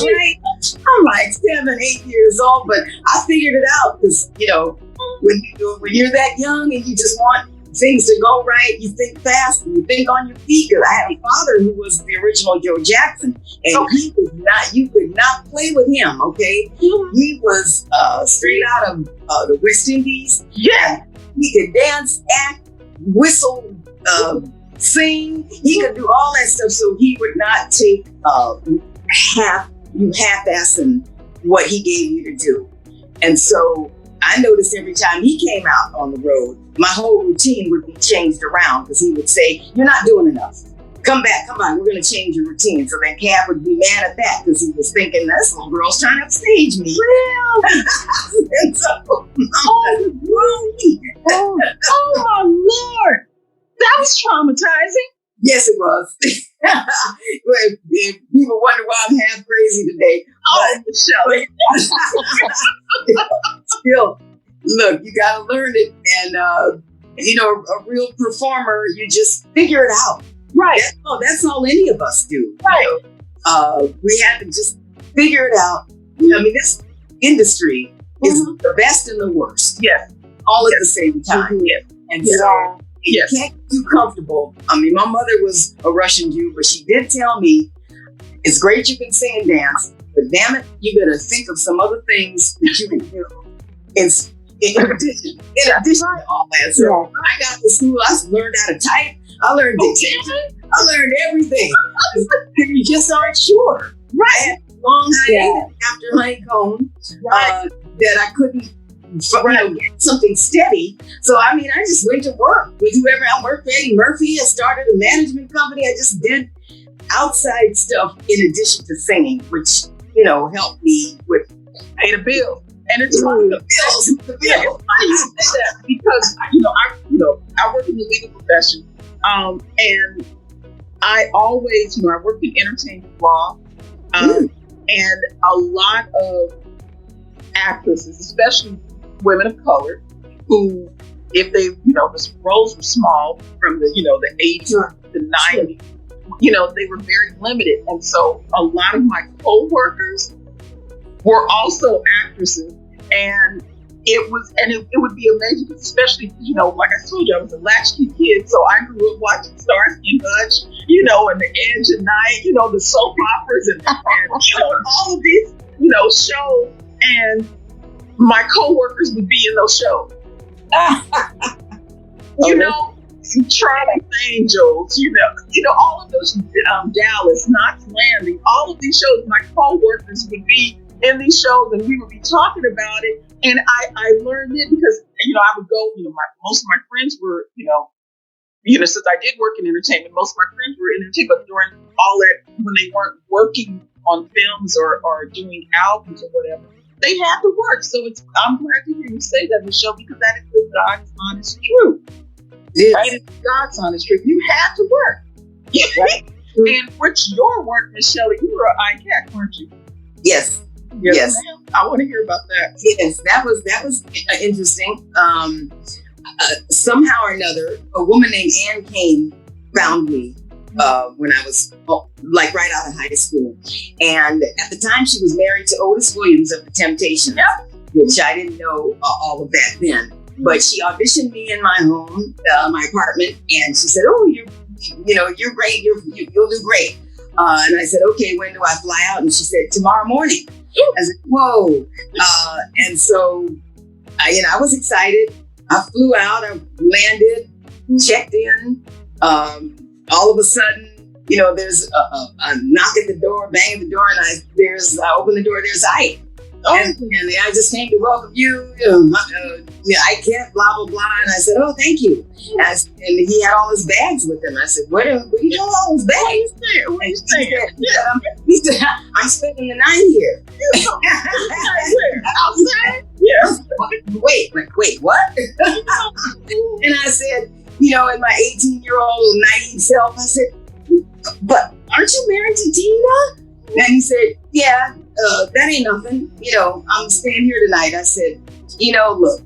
right? I'm like 7, 8 years old, but I figured it out because when you're that young and you just want things to go right, you think fast and you think on your feet. Because I had a father who was the original Joe Jackson, and he was not. You could not play with him. Okay, he was straight out of the West Indies. Yeah, he could dance, act, whistle, sing. He could do all that stuff. So he would not take half-assing what he gave you to do. And so I noticed every time he came out on the road, my whole routine would be changed around, because he would say, you're not doing enough. Come back, come on, we're going to change your routine. So then Cab would be mad at that, because he was thinking, this little girl's trying to upstage me. And so, oh my Lord, that was traumatizing. Yes, it was. Well, people wonder why I'm half crazy today. Oh, Shelley. Still, look, you got to learn it. And, a real performer, you just figure it out. Right. That's all any of us do. Right. We have to just figure it out. I mean, this industry is the best and the worst. Yes. All at the same time. Yes. And so you can't get too comfortable. I mean, my mother was a Russian Jew, but she did tell me, it's great you can sing and dance, but damn it, you better think of some other things that you can do in addition to all that. So when I got to school, I learned how to type. I learned dictation. I learned everything. You just aren't sure. Right. I had a long hiatus after Honeycombs that I couldn't get something steady. So, I mean, I just went to work with whoever. I worked for Eddie Murphy. I started a management company. I just did outside stuff in addition to singing, which, helped me with pay the bill. And it's funny, it's funny you say that because, I work in the legal profession. And I always, I worked in entertainment law. And a lot of actresses, especially women of color, who, if they, the roles were small from the 80s to the 90s, they were very limited. And so a lot of my co-workers were also actresses. And it would be amazing, especially, like I told you, I was a latchkey kid. So I grew up watching Starsky and Hutch, and The Edge of Night, the soap operas and all of these, shows. And my coworkers would be in those shows. Charlie's Angels, all of those, Dallas, Knots Landing, all of these shows, my coworkers would be in these shows and we would be talking about it. And I learned it because, I would go, most of my friends were, since I did work in entertainment, most of my friends were in entertainment, but during all that, when they weren't working on films or doing albums or whatever, they had to work. So I'm glad to hear you say that, Michelle, because that is the God's honest truth. Yes. Right? It's God's honest truth. You had to work. Right? And what's your work, Michelle? You were an ICAC, weren't you? Yes. Yes. Ma'am. I want to hear about that. Yes, that was interesting. Somehow or another, a woman named Ann Kane found me when I was right out of high school. And at the time, she was married to Otis Williams of the Temptations, which I didn't know all of that then. But she auditioned me in my home, my apartment, and she said, "Oh, you're great. You'll do great." And I said, "Okay, when do I fly out?" And she said, "Tomorrow morning." I said, "Whoa!" And so, I was excited. I flew out. I landed, checked in. All of a sudden, there's a knock at the door, bang at the door, and I open the door. There's Ike. And I just came to welcome you. I can't, blah, blah, blah. And I said, "Oh, thank you." And he had all his bags with him. I said, "What are you doing all his bags?" He said, "I'm spending the night here." Outside? Yeah. Wait, what? And I said, in my 18-year-old naive self, I said, "But aren't you married to Tina?" And he said, "Yeah, that ain't nothing. I'm staying here tonight." I said, "Look,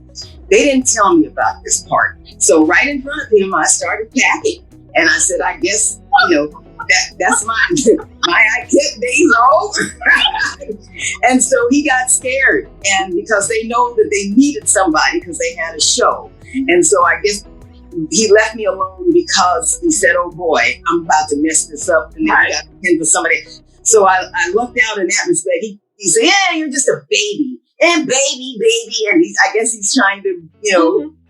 they didn't tell me about this part." So right in front of him, I started packing. And I said, "I guess, that's my ICAC days are over." And so he got scared. And because they know that they needed somebody because they had a show. And so I guess he left me alone because he said, "Oh boy, I'm about to mess this up." And then I got to attend to somebody. So I lucked out in that respect. He said, "Yeah, you're just a baby." And baby. And I guess he's trying to,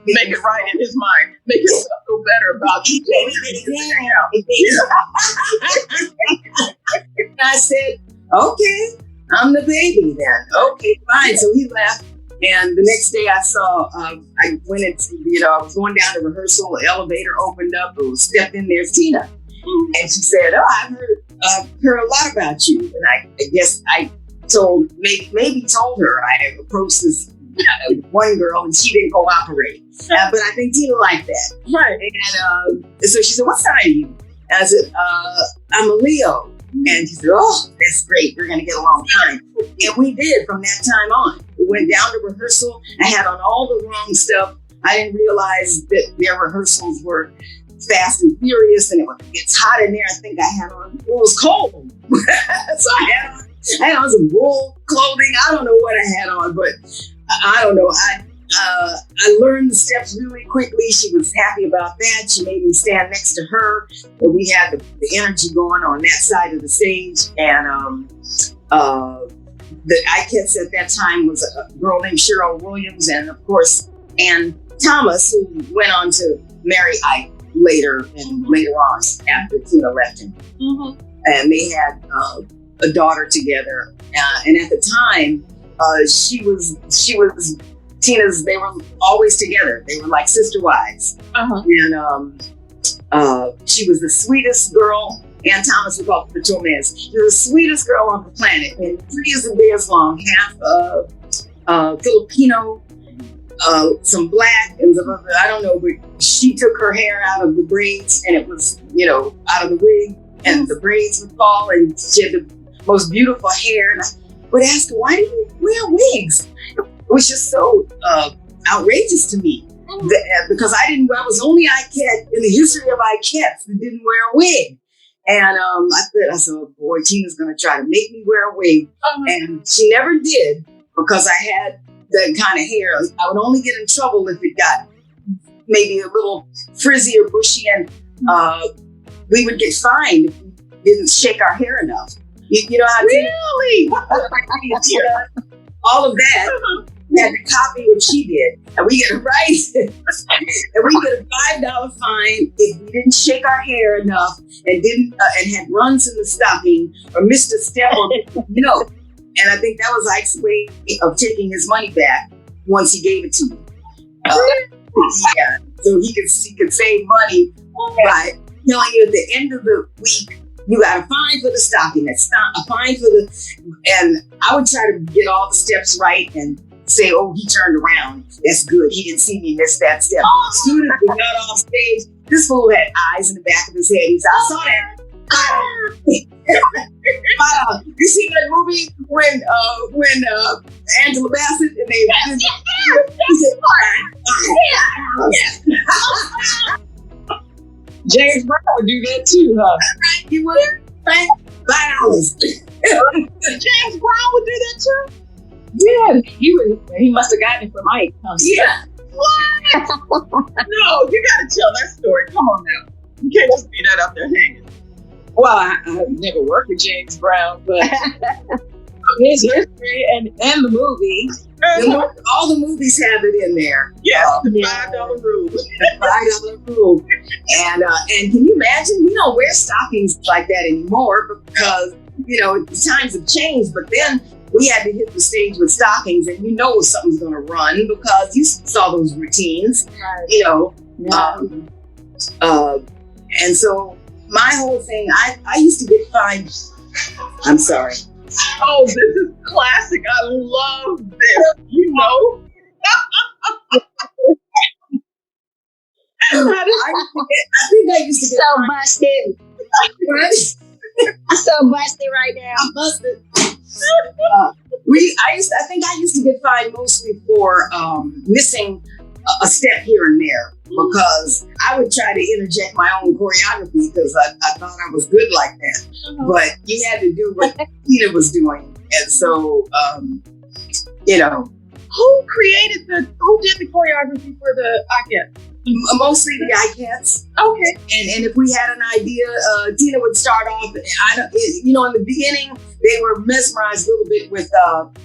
make it right in his mind. Make himself feel better about you. And I said, "Okay, I'm the baby then." Okay, fine. So he left. And the next day I saw, I went into, I was going down to rehearsal. The elevator opened up. I stepped in. There's Tina. And she said, "Oh, I've heard a lot about you." And I guess I maybe told her I approached this one girl and she didn't cooperate. But I think Tina liked that. Right. And so she said, "What side are you?" And I said, I'm a Leo. And she said, oh, that's great. We're going to get along fine. And we did from that time on. We went down to rehearsal. I had on all the wrong stuff. I didn't realize that their rehearsals were fast and furious, and it's hot in there. I think I had on, it was cold. So I had on some wool clothing. I don't know what I had on, but I don't know. I learned the steps really quickly. She was happy about that. She made me stand next to her. But we had the energy going on that side of the stage. And the ICATS at that time was a girl named Cheryl Williams, and of course, Ann Thomas, who went on to marry Ike later on after Tina left him. Mm-hmm. And they had a daughter together. And at the time, she was Tina's, they were always together. They were like sister wives. Uh-huh. And she was the sweetest girl. Ann Thomas, we call her Tomez. She was the sweetest girl on the planet. And 3 years and bears long, half Filipino, some black, and some other, I don't know, but she took her hair out of the braids, and it was, out of the wig, and the braids would fall, and she had the most beautiful hair. And I would ask her, why do you wear wigs? It was just so outrageous to me because I was the only ICAT in the history of ICATs that didn't wear a wig. And I said, oh boy, Tina's going to try to make me wear a wig. And she never did, because I had that kind of hair. I would only get in trouble if it got maybe a little frizzy or bushy, and we would get fined if we didn't shake our hair enough. You know how really? All of that. We had to copy what she did, and we get a and we get a $5 fine if we didn't shake our hair enough and didn't and had runs in the stocking or missed a step or And I think that was Ike's way of taking his money back once he gave it to me. Yeah, so he could save money by telling you at the end of the week, you got a fine for the stocking, a fine for and I would try to get all the steps right and say, oh, he turned around. That's good. He didn't see me miss that step. Students got off stage. This fool had eyes in the back of his head. He said, I saw that. You see that movie when Angela Bassett and they James Brown would do that too, huh? Right, he would. Right? $5. James Brown would do that too? Yeah, he must have gotten it from Ike. Huh? Yeah. What? No, you gotta tell that story. Come on now. You can't just be that up there hanging. Well, I've never worked with James Brown, but his history and the movie. All the movies have it in there. Yes, the $5 rule. The $5 rule. And can you imagine? We don't wear stockings like that anymore because, the times have changed. But then we had to hit the stage with stockings, and something's going to run because you saw those routines, and so my whole thing, I used to get fined. I'm sorry. Oh, this is classic. I love this. I think I used to get so busted. I'm so busted right now. I'm busted. I think I used to get fined mostly for missing a step here and there, because I would try to interject my own choreography because I thought I was good like that. But you had to do what Tina was doing. And so, who did the choreography for the ICAT? Mostly the ICATs. Okay. And if we had an idea, Tina would start off, in the beginning, they were mesmerized a little bit with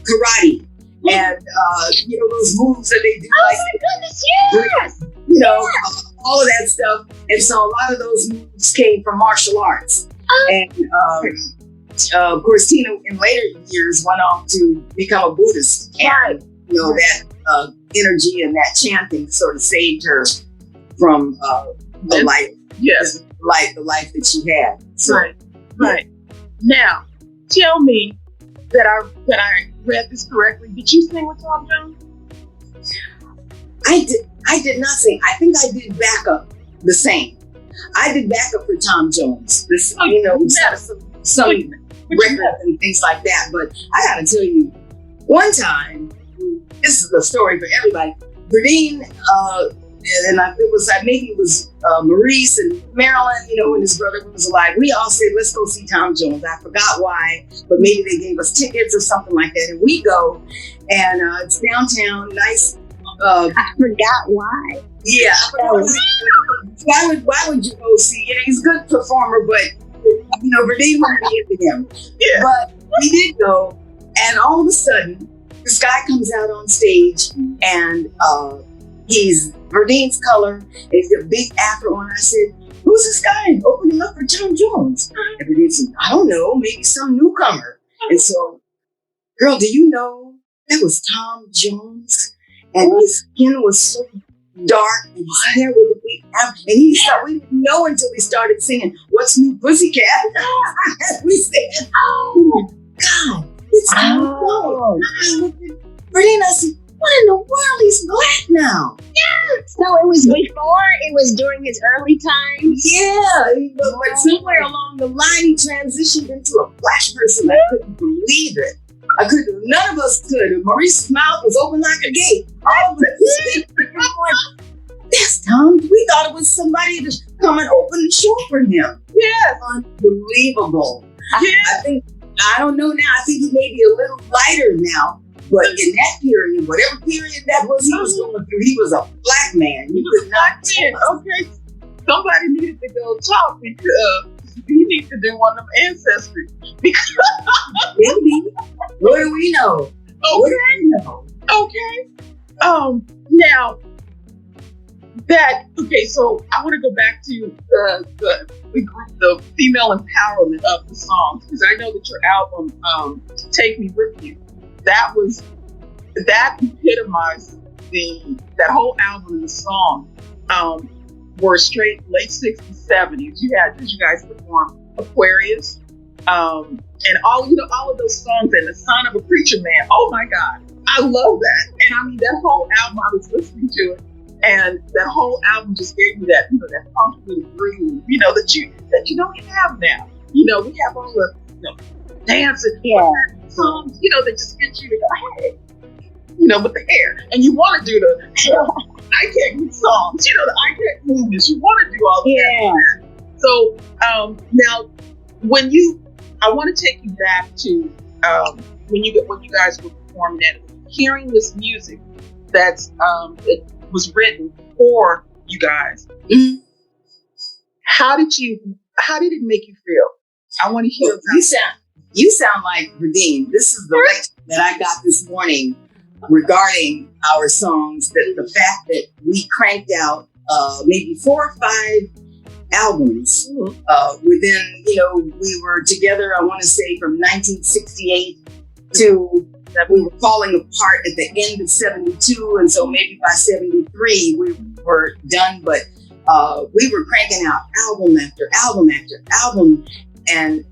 karate. And, those moves that they do. Oh, my goodness, yes! All of that stuff. And so a lot of those moves came from martial arts. And, of course, Tina, in later years, went on to become a Buddhist. And, that energy and that chanting sort of saved her from the life. Yes. The life that she had. So, Right. Now, tell me that I read this correctly. Did you sing with Tom Jones? I did not sing. I think I did backup the same. I did backup for Tom Jones. This, you know, some records and things like that. But I got to tell you, one time, this is a story for everybody. Verdine, maybe it was Maurice and Marilyn, you know, when his brother was alive. We all said, let's go see Tom Jones. I forgot why, but maybe they gave us tickets or something like that. And we go, and it's downtown, nice. I forgot why. Yeah. Why would you go see? You know, he's a good performer, but, you know, Verdine wouldn't be into him. Yeah. But we did go, and all of a sudden, this guy comes out on stage, and he's Verdine's color, and he's got a big afro on. I said, who's this guy opening up for Tom Jones? And Verdine said, I don't know, maybe some newcomer. And so, girl, do you know that was Tom Jones? And his skin was so dark, and his hair was a big afro. And we didn't know until he started singing, What's New Pussycat? We said, oh my God, it's Tom Jones. I looked at Verdine, I said, what in the world? He's black now. Yeah. So it was during his early times? Yeah. But somewhere along the line, he transitioned into a black person. I couldn't believe it. None of us could. Maurice's mouth was open like a gate. All of us. That's Tom. We thought it was somebody to come and open the show for him. Yeah. Unbelievable. Yeah. I don't know now. I think he may be a little lighter now. But in that period, whatever period that was he was going through, he was a black man. You could not tell. Okay. Somebody needed to go talk because he needs to do one of them ancestry. Because maybe. What do we know? Okay. What do we know? Okay. Now so I want to go back to the female empowerment of the songs, because I know that your album, Take Me With You, that epitomized that whole album and the song were straight late 60s, 70s. You guys performed Aquarius, and all of those songs, and The Son of a Preacher Man. Oh my God, I love that. And I mean, that whole album, I was listening to it, and that whole album just gave me that, that comfortable groove, that you don't have now. We have all the dance and songs, that just get you to go, hey, with the hair, and you want to do the I can't songs, the I can't movements. You want to do all that. So now, I want to take you back to when you guys were performing that, hearing this music that was written for you guys. Mm-hmm. How did it make you feel? I want to hear. You sound like Verdine. This is the lecture that I got this morning regarding our songs. That the fact that we cranked out maybe 4 or 5 albums within, we were together, I want to say from 1968 to we were falling apart at the end of 72. And so maybe by 73 we were done, but we were cranking out album after album after album. And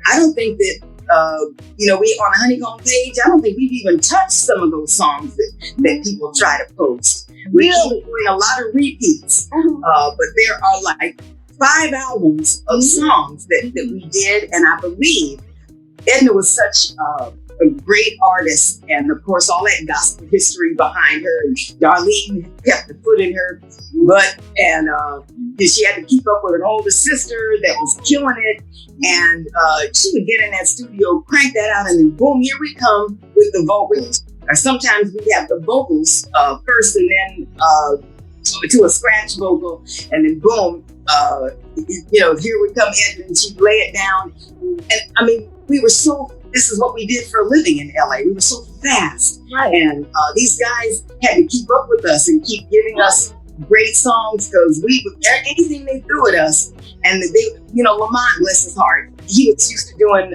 I don't think that, we on the Honeycomb page, I don't think we've even touched some of those songs that people try to post. We're doing a lot of repeats, but there are like 5 albums of songs that we did. And I believe Edna was such a great artist, and of course all that gospel history behind her. And Darlene kept the foot in her butt, and she had to keep up with an older sister that was killing it, and she would get in that studio, crank that out, and then boom, here we come with the vocals. Or sometimes we have the vocals first, and then to a scratch vocal, and then boom, here we come, Edna, and she'd lay it down. And I mean, this is what we did for a living in LA. We were so fast. Right. And these guys had to keep up with us and keep giving us great songs, because anything they threw at us. And Lamont, bless his heart, he was used to doing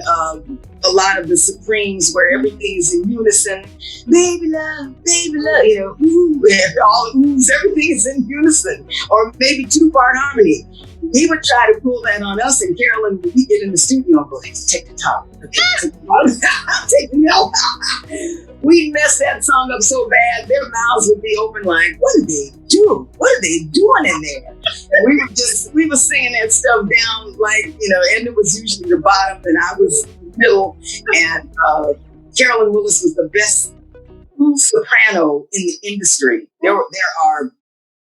a lot of the Supremes where everything's in unison. Baby love, ooh, all the oohs, everything is in unison. Or maybe 2-part harmony. he would try to pull that on us, and Carolyn would get in the studio and go, take the top. Okay, take the bottom. Take the no. We'd mess that song up so bad, their mouths would be open like, what did they do? What are they doing in there? And we were singing that stuff down like, Edna was usually the bottom and I was the middle. And Carolyn Willis was the best soprano in the industry. There are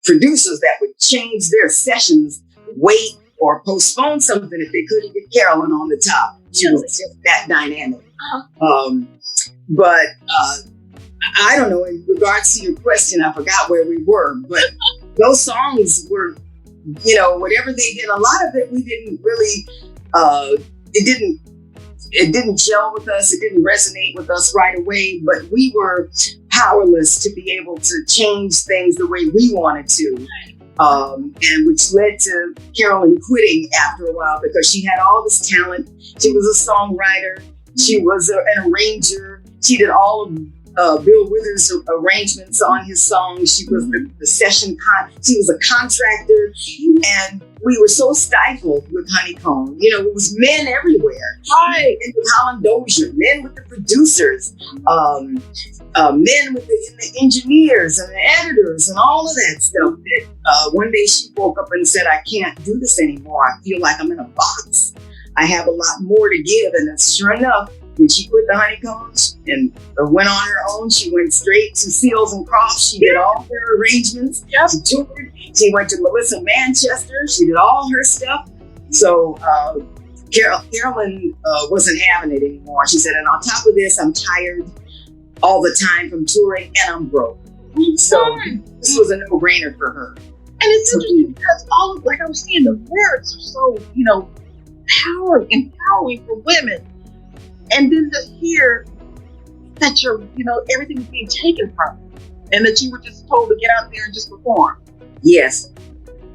producers that would change their sessions, wait or postpone something if they couldn't get Carolyn on the top. She was just that dynamic. But I don't know, in regards to your question, I forgot where we were, but those songs were, whatever they did, a lot of it we didn't really, it didn't gel with us. It didn't resonate with us right away, but we were powerless to be able to change things the way we wanted to. And which led to Carolyn quitting after a while because she had all this talent. She was a songwriter. She was an arranger. She did all of Bill Withers' arrangements on his songs. She was the session she was a contractor, and we were so stifled with Honeycomb. It was men everywhere. Right. And with Holland Dozier, men with the producers, men with the engineers and the editors and all of that stuff. That one day she woke up and said, I can't do this anymore. I feel like I'm in a box. I have a lot more to give. And sure enough, when she quit the Honeycombs and went on her own, she went straight to Seals and Crofts. She did all her arrangements. Yep. She toured. She went to Melissa Manchester. She did all her stuff. So Carolyn wasn't having it anymore. She said, and on top of this, I'm tired all the time from touring and I'm broke. So this was a no-brainer for her. And it's interesting because like I was saying, the words are so, empowering for women. And then to hear that everything is being taken from you and that you were just told to get out there and just perform. Yes.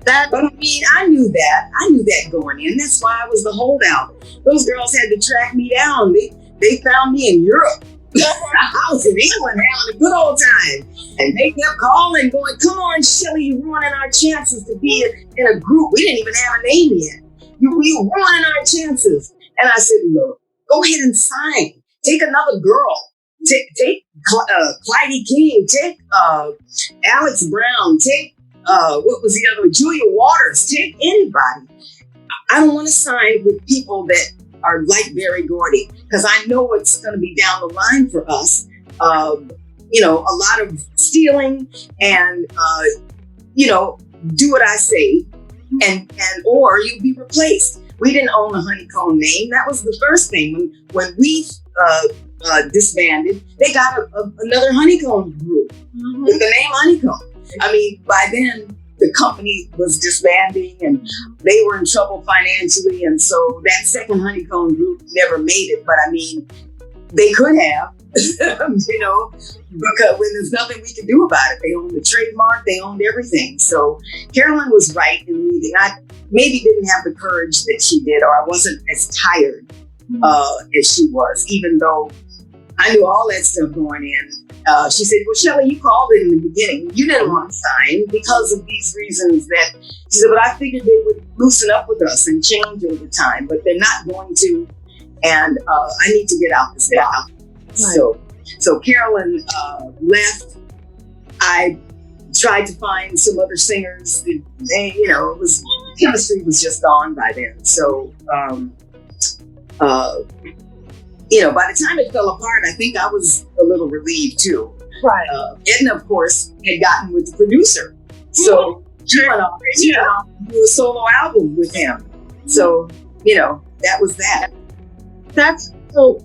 But I mean, I knew that going in. That's why I was the holdout. Those girls had to track me down. They found me in Europe. I was in England having a good old time. And they kept calling, going, come on, Shelly, you're ruining our chances to be in a group. We didn't even have a name yet. You're ruining our chances. And I said, look, go ahead and sign. Take another girl. Take Clyde King. Take Alex Brown. Take, what was the other one? Julia Waters. Take anybody. I don't want to sign with people that are like Berry Gordy, because I know what's going to be down the line for us. A lot of stealing and, do what I say and or you'll be replaced. We didn't own the Honeycomb name. That was the first thing. When we disbanded, they got another Honeycomb group with the name Honeycomb. I mean, by then the company was disbanding and they were in trouble financially. And so that second Honeycomb group never made it. But I mean, they could have, because when there's nothing we could do about it. They owned the trademark, they owned everything. So Carolyn was right in leaving. I maybe didn't have the courage that she did, or I wasn't as tired as she was, even though I knew all that stuff going in. She said, well, Shelly, you called it in the beginning. You didn't want to sign because of these reasons that, she said, but I figured they would loosen up with us and change over time, but they're not going to. And I need to get out this now. Right. So Carolyn left. I tried to find some other singers. Chemistry was just gone by then. So, by the time it fell apart, I think I was a little relieved too. Right. Edna, of course, had gotten with the producer. So she went off to do a solo album with him. So, that was that. That's so,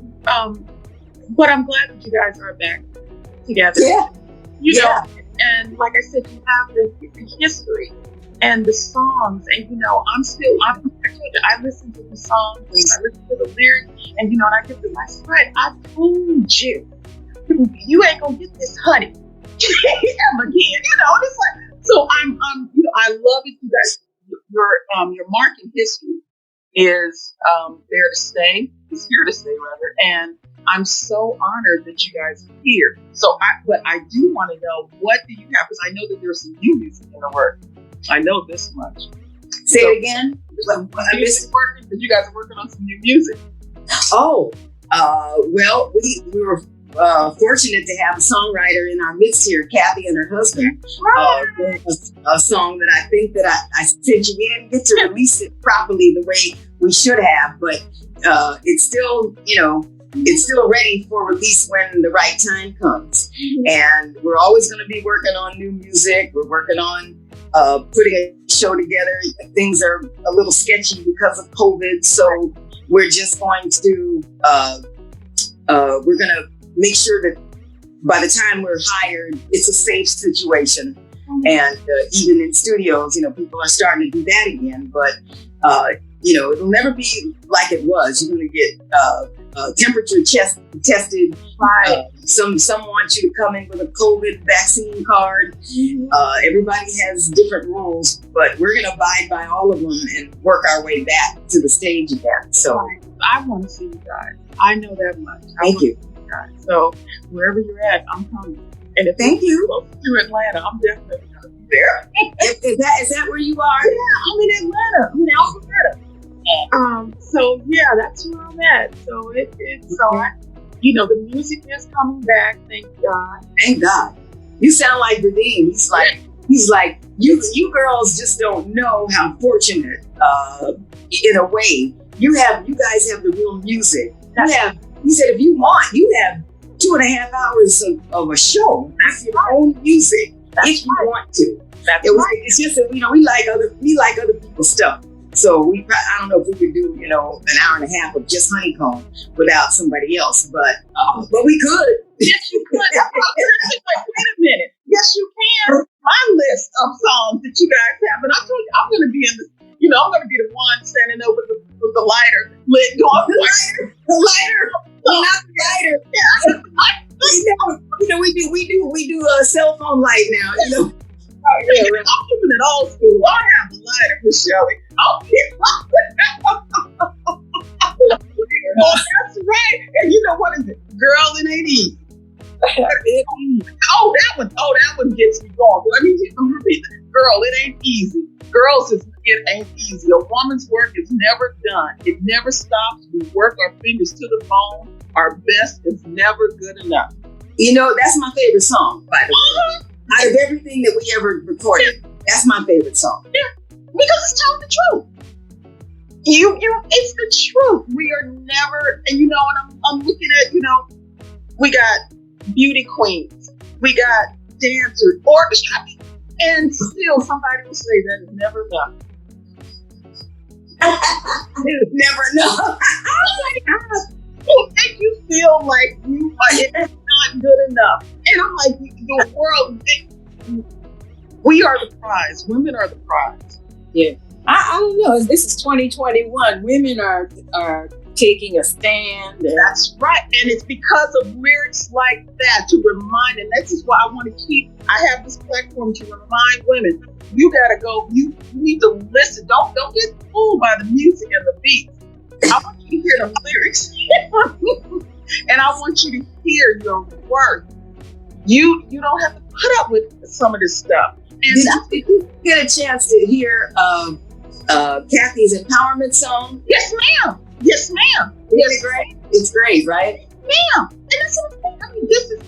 but I'm glad that you guys are back together. Yeah. And like I said, you have the history and the songs, and I listen to the songs and I listen to the lyrics, and and I get the last right. I told you, you ain't gonna get this honey ever again. It's like, so I'm I love it. You guys, your mark in history is there to stay. Is here to stay rather, and I'm so honored that you guys are here. So, but I do want to know, what do you have? Because I know that there's some new music in the work. I know this much. Say it again. I missed it. Working because you guys are working on some new music. Oh, well, we were fortunate to have a songwriter in our midst here, Kathy and her husband. A song that I think that I sent you. We didn't get to release it properly the way we should have, but it's still, it's still ready for release when the right time comes. And we're always going to be working on new music. We're working on putting a show together. Things are a little sketchy because of COVID, so we're just going to we're going to make sure that by the time we're hired, it's a safe situation. And even in studios, people are starting to do that again. But it'll never be like it was. You're going to get temperature tested. Some want you to come in with a COVID vaccine card. Everybody has different rules, but we're going to abide by all of them and work our way back to the stage again. So I want to see you guys. I know that much. Thank you. Guys. So wherever you're at, I'm coming. And if Thank you. Close to Atlanta, I'm definitely going to be there. Is that where you are? Yeah, I'm in Atlanta. I'm in Alpharetta. So yeah, that's where I'm at. So the music is coming back. Thank God. Thank God. You sound like Verdine. He's like you girls just don't know how fortunate, in a way, you guys have the real music. He said, if you want, you have 2.5 hours of a show with your own music, if you want to. It's just that we like other people's stuff. So I don't know if we could do an hour and a half of just Honeycomb without somebody else, but we could. Yes, you could. Wait a minute. Yes, you can. My list of songs that you guys have, and I told you I'm going to be in the. I'm going to be the one standing there with the lighter lit going. The lighter. Not the lighter. Yeah. We do a cell phone light now. I'm keeping it old school. I have the lighter, Miss Shelley. Oh, that's right. And you know what is it? Girl, it ain't easy. That one gets me going. Let me repeat that. Girl, it ain't easy. It ain't easy. A woman's work is never done. It never stops. We work our fingers to the bone. Our best is never good enough. That's my favorite song, by the way. Out of everything that we ever recorded, that's my favorite song. Yeah, because it's telling the truth. It's the truth. We are never, and I'm looking at, we got beauty queens, we got dancers, orchestra, and still somebody will say that is never enough. Never enough. Will make you feel like it's not good enough. And I'm like, the world, we are the prize. Women are the prize. Yeah. I don't know. This is 2021. Women are taking a stand. That's right. And it's because of lyrics like that to remind, and this is why I have this platform to remind women, you gotta go, you need to listen. Don't get fooled by the music and the beats. I want you to hear the lyrics. And I want you to hear your work. You don't have to put up with some of this stuff. And did you get a chance to hear Kathy's empowerment song? Yes, ma'am. It's great, right? Ma'am. And this is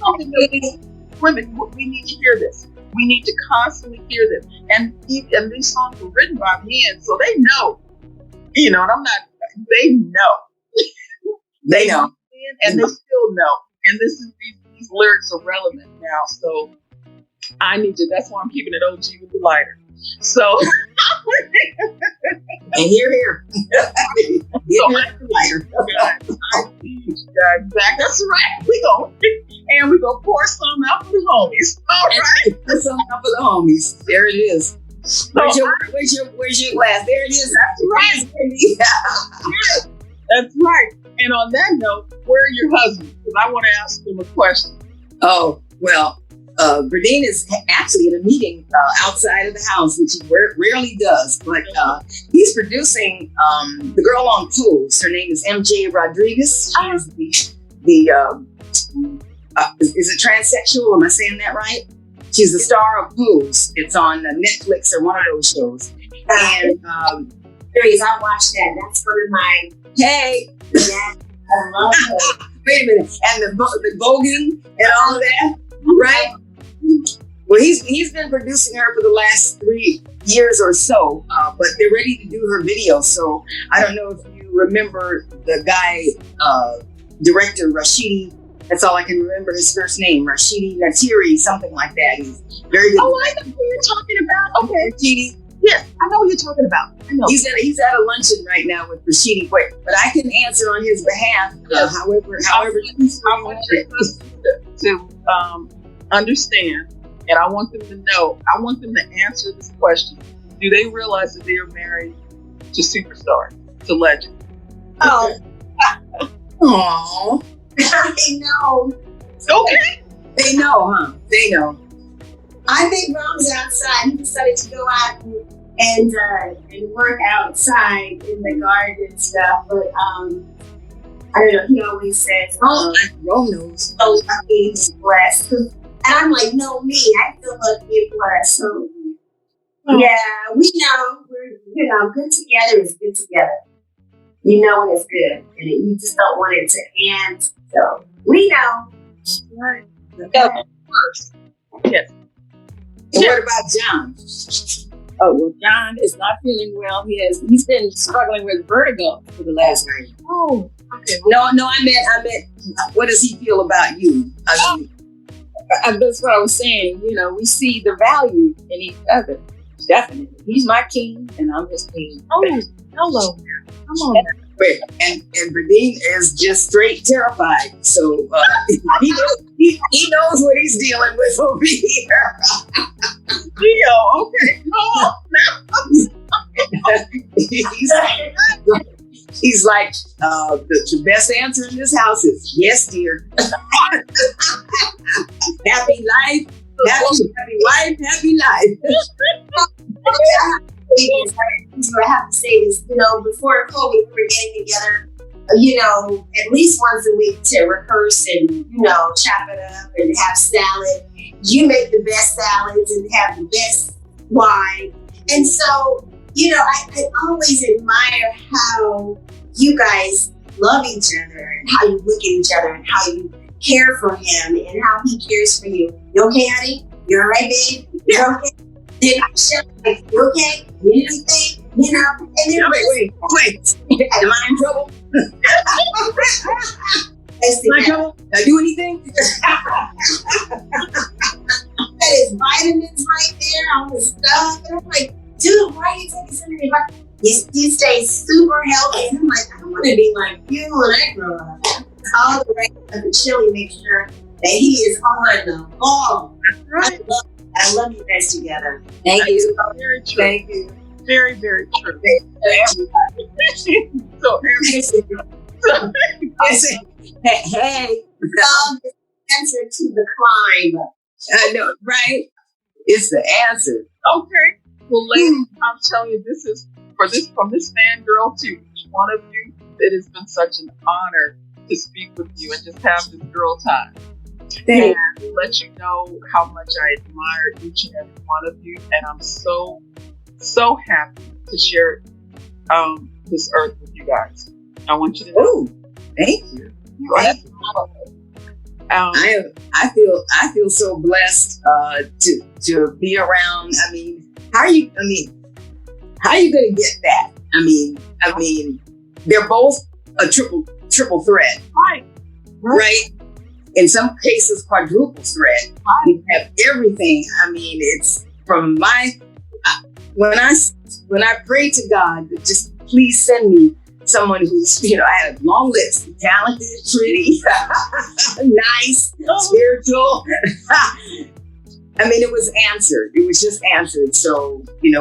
something that women, we need to hear this. We need to constantly hear this. And these songs were written by men, so they know. And I'm not, they know. They know. And they still know. And these lyrics are relevant now. So I need to, that's why I'm keeping it OG with the lighter. So. And here. Lighter. I need you guys back. That's right. We gonna pour some out for the homies. All right. Pour some out for the homies. There it is. Where's your glass? There it is. That's right. Yeah. That's right. And on that note, where are your husbands? Because I want to ask them a question. Oh, well, Verdine is actually in a meeting outside of the house, which he rarely does. But he's producing the girl on Pose. Her name is MJ Rodriguez. She's is it transsexual? Am I saying that right? She's the star of Pose. It's on Netflix or one of those shows. And series, I watched that. That's one of my. hey, Yeah, I love it. wait a minute, and the voguing and all of that, right? Well, he's been producing her for the last 3 years or so, but they're ready to do her video. So I don't know if you remember the guy, director Rashidi. That's all I can remember his first name, Rashidi Natiri, something like that. He's very good. Oh, I know who you're talking about. Okay. Rashidi. Yes, I know who you're talking about. I know. He's at a luncheon right now with Rashidi, but I can answer on his behalf. However, I want you to understand, and I want them to know. I want them to answer this question: do they realize that they are married to superstar, to legend? Oh, aww. I know. Okay. They know, huh? They know. I think Mom's outside. He decided to go out and work outside in the garden and stuff. But I don't know. He always says, "Oh, Rome knows. so lucky and blessed." And I'm like, "No, me. I feel lucky and blessed." So yeah, we know we're good together is good together. You know when it's good, and you just don't want it to end. So we know. Right. Yeah. First. Yes. And what about John? Oh, well, John is not feeling well. He's been struggling with vertigo for the last Right. Oh. Okay. No, I meant, what does he feel about you? I mean, that's what I was saying. You know, we see the value in each other. Definitely. He's my king and I'm his queen. Oh, hello. Come on. wait, and Verdine is just straight terrified. So he knows what he's dealing with over here. Gio, okay. Come on. He's like, the best answer in this house is yes, dear. Happy life, happy wife, happy life. I have to say this, before COVID, we were getting together, at least once a week to rehearse and, chop it up and have salad. You make the best salads and have the best wine. And so, I always admire how you guys love each other and how you look at each other and how you care for him and how he cares for you. You okay, honey? You all right, babe? You're okay? Then you okay? Need anything? And then Wait. Am I in trouble? Am I in trouble? Did I do anything? That is vitamins right there, all the stuff. And I'm like, dude, why are you taking so many vitamins? You stay super healthy. And I'm like, I want to be like you when I grow up. All the rest of the chili mixture that he is on the ball. Right. I love you guys together. Thank you. Very true. Thank you. Very, very true. Hey. Love is the answer to the climb. I know, right? It's the answer. Okay. Well, ladies, I'm telling you, this is from this fangirl to each one of you. It has been such an honor to speak with you and just have this girl time. And let you know how much I admire each and every one of you. And I'm so, so happy to share this earth with you guys. I want you to know. Oh, thank you. I feel so blessed to be around. I mean, how are you gonna get that? I mean, they're both a triple threat, right? In some cases, quadruple threat. We have everything. I mean, it's from when I pray to God, just please send me someone who's, I had a long list, talented, pretty, nice, spiritual. I mean, it was answered. It was just answered. So, we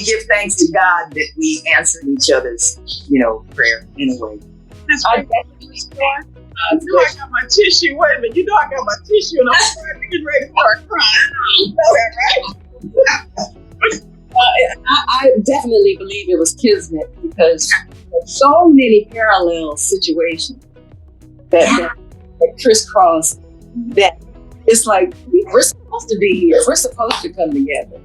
give thanks to God that we answered each other's, prayer in a way. I got my tissue. Wait a minute. I got my tissue and I'm getting ready to start crying. You know that, right? I definitely believe it was kismet because there's so many parallel situations that crisscross that it's like we're supposed to be here. We're supposed to come together.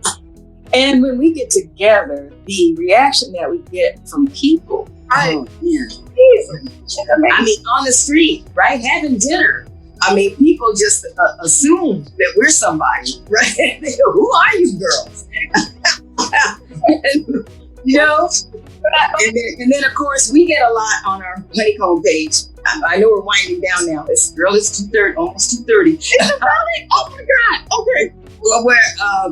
And when we get together, the reaction that we get from people, Oh, yeah. I I mean, on the street, right? Having dinner. I mean, people just assume that we're somebody, right? They go, who are you girls? And, you know, and then, of course, we get a lot on our Honeycomb page. I know we're winding down now. It's 2:30, almost 2:30. Oh my God. Okay. Well,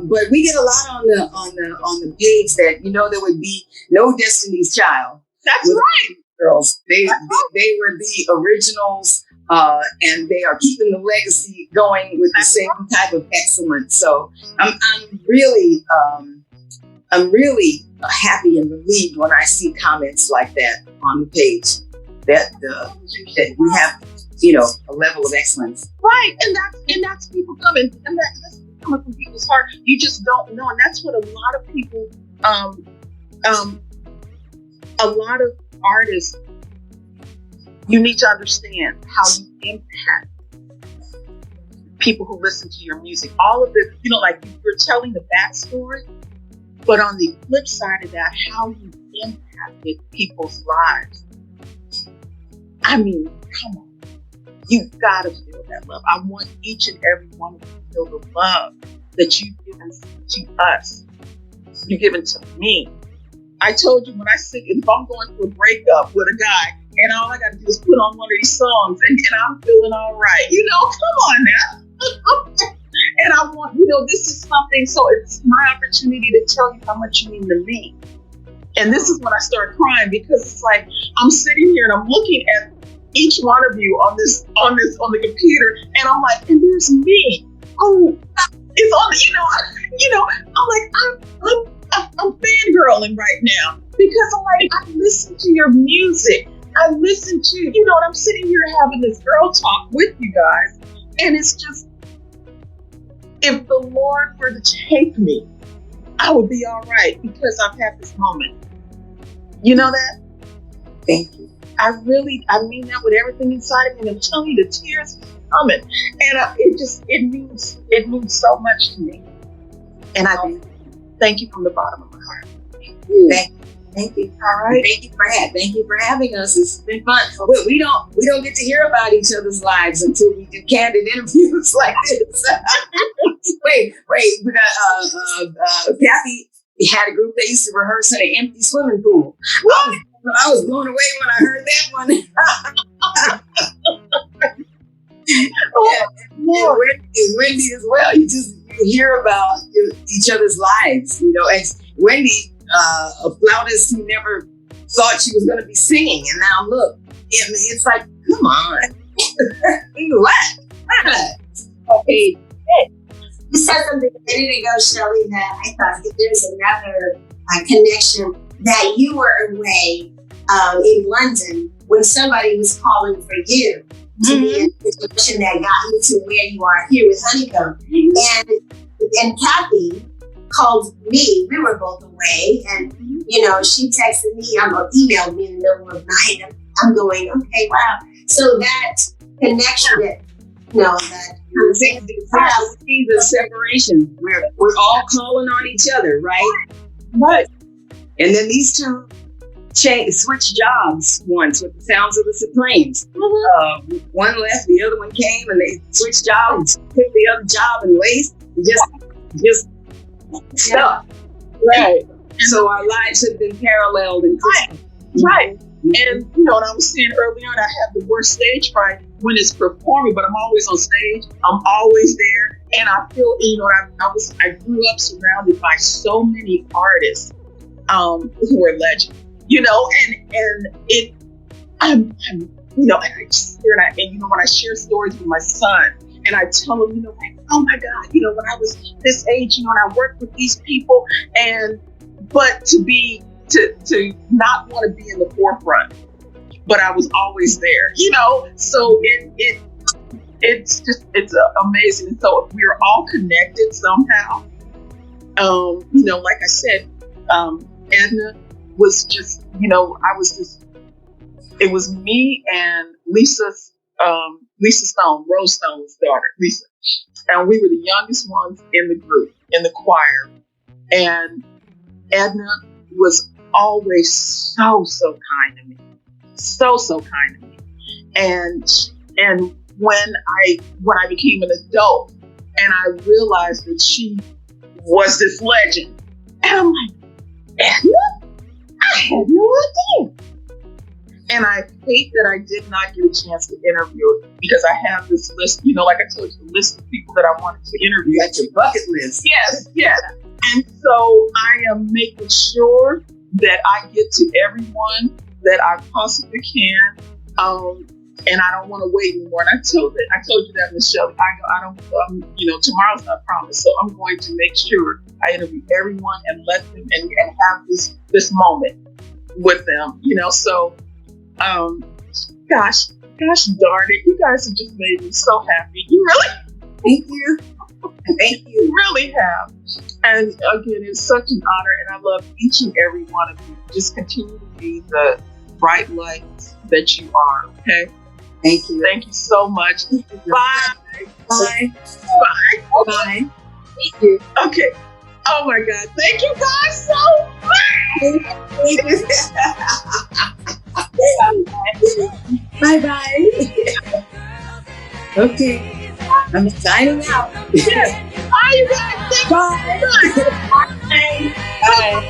but we get a lot on the page that, you know, there would be no Destiny's Child. That's with right. Girls. They were the originals, and they are keeping the legacy going with the same type of excellence. So I'm really happy and relieved when I see comments like that on the page that we have, you know, a level of excellence. Right. And that's people coming, and that's coming from people's heart. You just don't know. And that's what a lot of people, a lot of artists, you need to understand how you impact people who listen to your music. All of it, you know, like you're telling the backstory, but on the flip side of that, how you impacted people's lives. I mean, come on. You've got to feel that love. I want each and every one of you to feel the love that you've given to us. You've given to me. I told you when I sing, if I'm going through a breakup with a guy, and all I got to do is put on one of these songs, and I'm feeling all right. You know, come on now. And I want, you know, this is something, so it's my opportunity to tell you how much you mean to me. And this is when I start crying, because it's like I'm sitting here and I'm looking at each one of you on the computer, and I'm like, and there's me. Oh, it's on. You know. I'm like, I'm fangirling right now, because I'm like, I listen to your music. I listen to, you know, and I'm sitting here having this girl talk with you guys, and it's just, if the Lord were to take me, I would be all right, because I've had this moment. You know that? Thank you. I mean that with everything inside of me, and I'm telling you, the tears are coming, and it means so much to me. And I thank you from the bottom of my heart. Thank you. All right. Thank you for having us. It's been fun. We don't get to hear about each other's lives until we do candid interviews like this. Wait. We got Kathy had a group that used to rehearse in an empty swimming pool. I was blown away when I heard that one. And Wendy as well. You hear about each other's lives, you know. And Wendy, a flautist who never thought she was going to be singing, and now look, it's like, come on, what? Okay. You said something a minute ago, Shelley, that I thought that there's another connection, that you were away in London when somebody was calling for you to be in a situation that got you to where you are here with Honeycomb. And Kathy called me. We were both away, and you know, she texted me, emailed me in the middle of the night, and I'm going, okay, wow. So that connection, that kind of thing. See the separation. We're all calling on each other, right? Right. And then these two switched jobs once with the Sounds of the Supremes. One left, the other one came, and they switched jobs, took the other job and laced, just stuck. Right. So our lives have been paralleled and Right. And you know, and I was saying earlier on, I have the worst stage fright when it's performing, but I'm always on stage. I'm always there, and I feel, you know, I grew up surrounded by so many artists who are legends, you know, and I'm you know, and I just hear that, and you know, when I share stories with my son, and I tell him, you know, like, oh my God, you know, when I was this age, you know, and I worked with these people, but to not want to be in the forefront, but I was always there, you know. So it's amazing. And so if we're all connected somehow, you know, like I said, Edna was just, you know, it was me and Lisa Stone, Rose Stone's daughter, Lisa, and we were the youngest ones in the group, in the choir. And Edna was always so kind to me. So kind to me. And when I became an adult and I realized that she was this legend, and I'm like, Edna? I had no idea. And I hate that I did not get a chance to interview her because I have this list, like I told you, the list of people that I wanted to interview. You got your bucket list. Yes. And so I am making sure that I get to everyone that I possibly can. And I don't want to wait anymore. And I told you that, Michelle. I don't, tomorrow's not promised. So I'm going to make sure I interview everyone and let them and have this moment with them. So, gosh darn it, you guys have just made me so happy. You really, thank you, really have. And again, it's such an honor, and I love each and every one of you. Just continue to be the bright lights that you are. Okay. Thank you. Thank you so much. Bye. Bye. Bye. Bye. Thank you. Okay. Oh my God. Thank you guys so much. Bye. Okay. I'm signing out. Yes. Bye, you guys. Thank you so much. Bye.